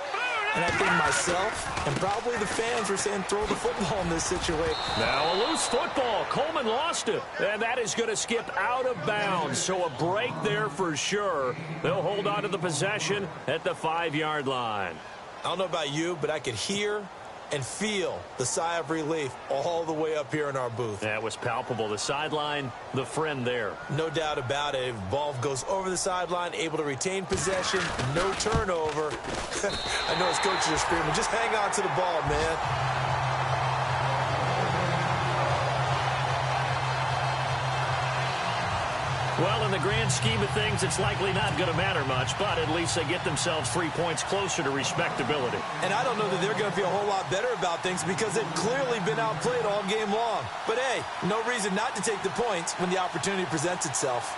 And I think myself and probably the fans were saying throw the football in this situation. Now a loose football. Coleman lost it. And that is going to skip out of bounds. So a break there for sure. They'll hold on to the possession at the 5-yard line. I don't know about you, but I could hear and feel the sigh of relief all the way up here in our booth. That was palpable. The sideline, the friend there. No doubt about it. Ball goes over the sideline, able to retain possession, no turnover. I know his coaches are screaming, just hang on to the ball, man. Well, in the grand scheme of things, it's likely not going to matter much, but at least they get themselves 3 points closer to respectability. And I don't know that they're going to feel a whole lot better about things because they've clearly been outplayed all game long. But, hey, no reason not to take the points when the opportunity presents itself.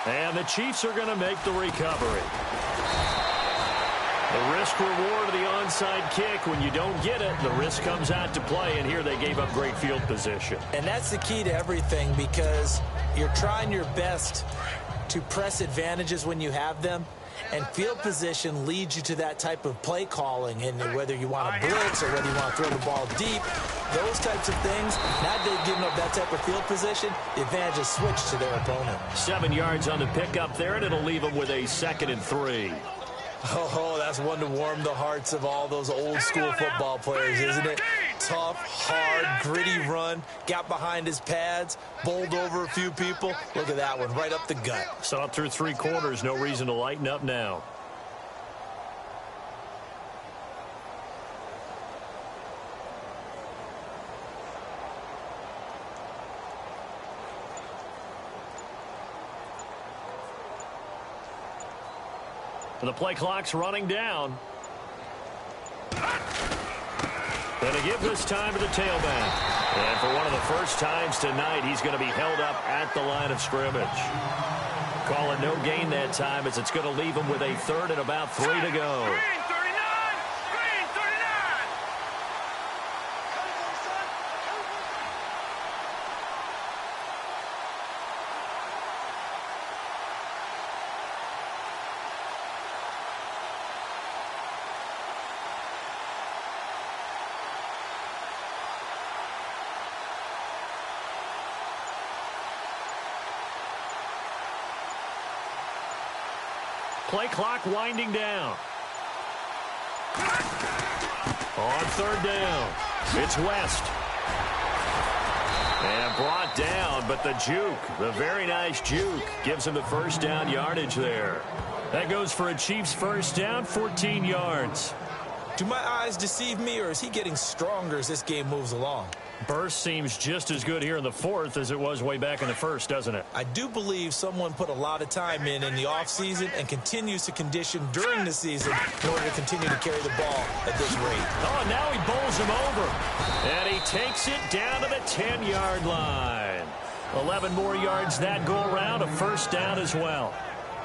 And the Chiefs are going to make the recovery. The risk-reward of the onside kick, when you don't get it, the risk comes out to play, and here they gave up great field position. And that's the key to everything because you're trying your best to press advantages when you have them, and field position leads you to that type of play calling, and whether you want to blitz or whether you want to throw the ball deep, those types of things, now that they've given up that type of field position, the advantage is switched to their opponent. 7 yards on the pickup there, and it'll leave them with a 2nd and 3. Oh, that's one to warm the hearts of all those old-school football players, isn't it? Tough, hard, gritty run, got behind his pads, bowled over a few people. Look at that one, right up the gut. Saw it through 3 quarters, no reason to lighten up now. And the play clock's running down. And to give this time to the tailback. And for one of the first times tonight, he's going to be held up at the line of scrimmage. Call it no gain that time as it's going to leave him with a 3rd and about 3 to go. Play clock winding down. On 3rd down, it's West. And brought down, but the juke, the very nice juke, gives him the 1st down yardage there. That goes for a Chiefs 1st down, 14 yards. Do my eyes deceive me, or is he getting stronger as this game moves along? Burst seems just as good here in the 4th as it was way back in the 1st, doesn't it? I do believe someone put a lot of time in the offseason and continues to condition during the season in order to continue to carry the ball at this rate. Oh, now he bowls him over. And he takes it down to the 10-yard line. 11 more yards that go around, a 1st down as well.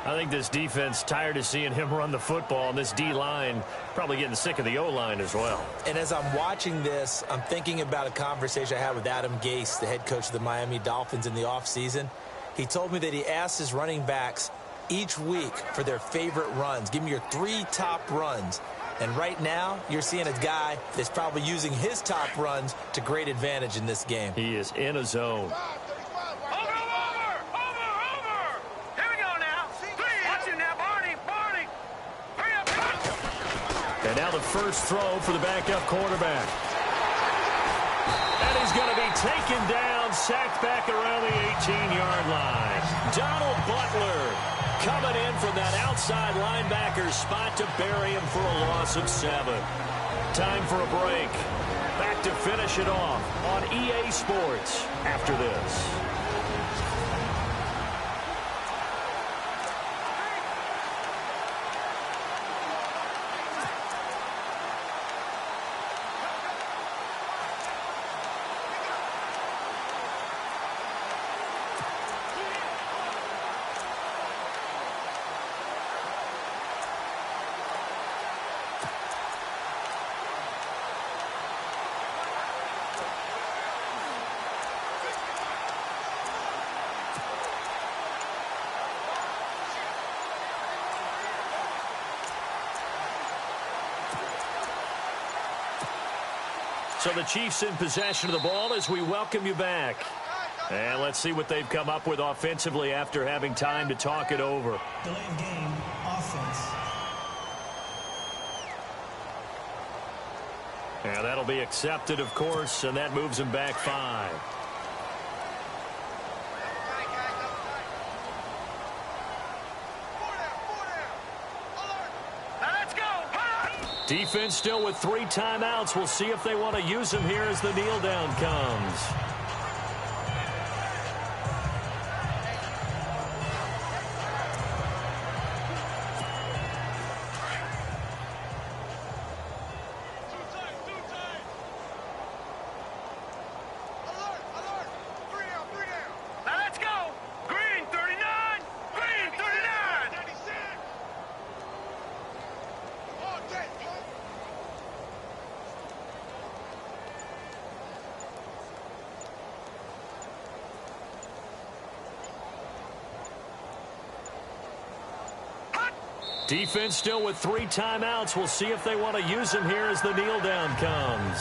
I think this defense tired of seeing him run the football, and this D-line probably getting sick of the O-line as well. And as I'm watching this, I'm thinking about a conversation I had with Adam Gase, the head coach of the Miami Dolphins in the offseason. He told me that he asked his running backs each week for their favorite runs. Give me your 3 top runs. And right now, you're seeing a guy that's probably using his top runs to great advantage in this game. He is in a zone. And now the first throw for the backup quarterback. And he's going to be taken down, sacked back around the 18-yard line. Donald Butler coming in from that outside linebacker spot to bury him for a loss of 7. Time for a break. Back to finish it off on EA Sports after this. So the Chiefs in possession of the ball as we welcome you back. And let's see what they've come up with offensively after having time to talk it over. Delay of game, offense. And that'll be accepted, of course, and that moves them back 5. Defense still with 3 timeouts. We'll see if they want to use them here as the kneel down comes. Defense still with 3 timeouts. We'll see if they want to use them here as the kneel down comes.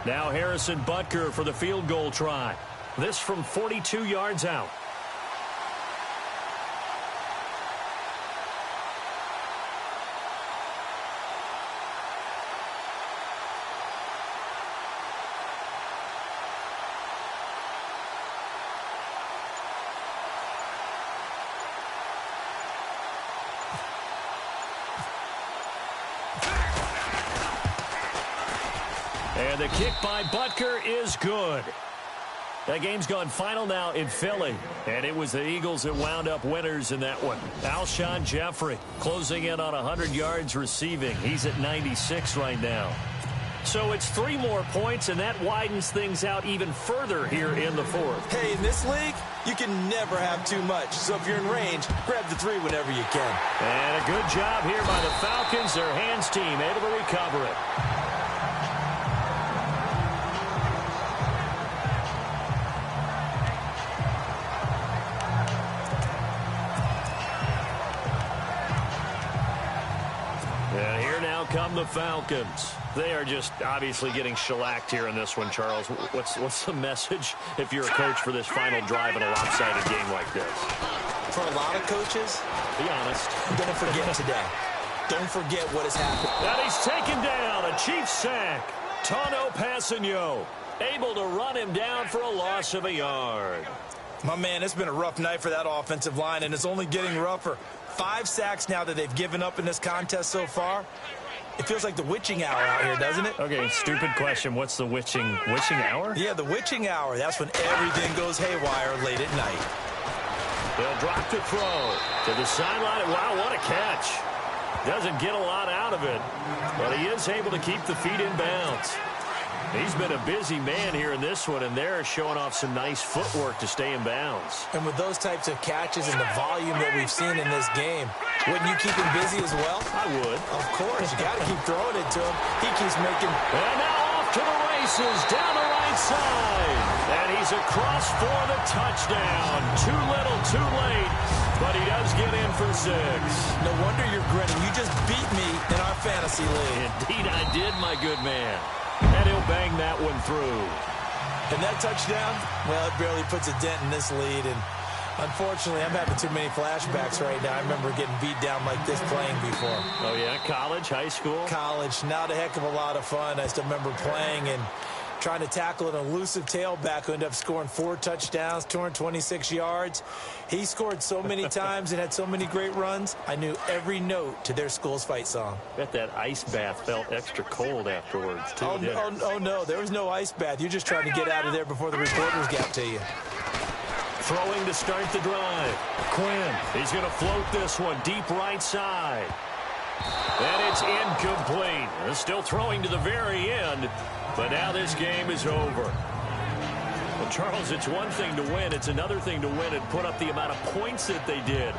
Now Harrison Butker for the field goal try. This from 42 yards out. And the kick by Butker is good. That game's gone final now in Philly. And it was the Eagles that wound up winners in that one. Alshon Jeffrey closing in on 100 yards receiving. He's at 96 right now. So it's 3 more points, and that widens things out even further here in the 4th. Hey, in this league, you can never have too much. So if you're in range, grab the 3 whenever you can. And a good job here by the Falcons. Their hands team able to recover it. And here now come the Falcons. They are just obviously getting shellacked here in this one, Charles. What's the message if you're a coach for this final drive in a lopsided game like this? For a lot of coaches, be honest, don't forget today. Don't forget what has happened. And he's taken down, a Chiefs sack. Tano Passanio able to run him down for a loss of a yard. My man, it's been a rough night for that offensive line, and it's only getting rougher. 5 sacks now that they've given up in this contest so far. It feels like the witching hour out here, doesn't it? Okay, stupid question. What's the witching hour? Yeah, the witching hour. That's when everything goes haywire late at night. They'll drop the throw to the sideline. Wow, what a catch. Doesn't get a lot out of it, but he is able to keep the feet in bounds. He's been a busy man here in this one, and they're showing off some nice footwork to stay in bounds. And with those types of catches and the volume that we've seen in this game, wouldn't you keep him busy as well? I would. Of course. You got to keep throwing it to him. He keeps making... And now off to the races, down the right side. And he's across for the touchdown. Too little, too late. But he does get in for 6. No wonder you're grinning. You just beat me in our fantasy league. Indeed I did, my good man. And he'll bang that one through. And that touchdown, well, it barely puts a dent in this lead. And unfortunately, I'm having too many flashbacks right now. I remember getting beat down like this playing before. Oh, yeah? College, high school? College. Not a heck of a lot of fun. I still remember playing and trying to tackle an elusive tailback who ended up scoring 4 touchdowns, 226 yards. He scored so many times and had so many great runs, I knew every note to their school's fight song. Bet that ice bath felt extra cold afterwards, too. Oh, no, there was no ice bath. You're just trying to get out of there before the reporters got to you. Throwing to start the drive. Quinn, he's going to float this one deep right side. And it's incomplete. Still throwing to the very end, but now this game is over. Well, Charles, it's one thing to win. It's another thing to win and put up the amount of points that they did.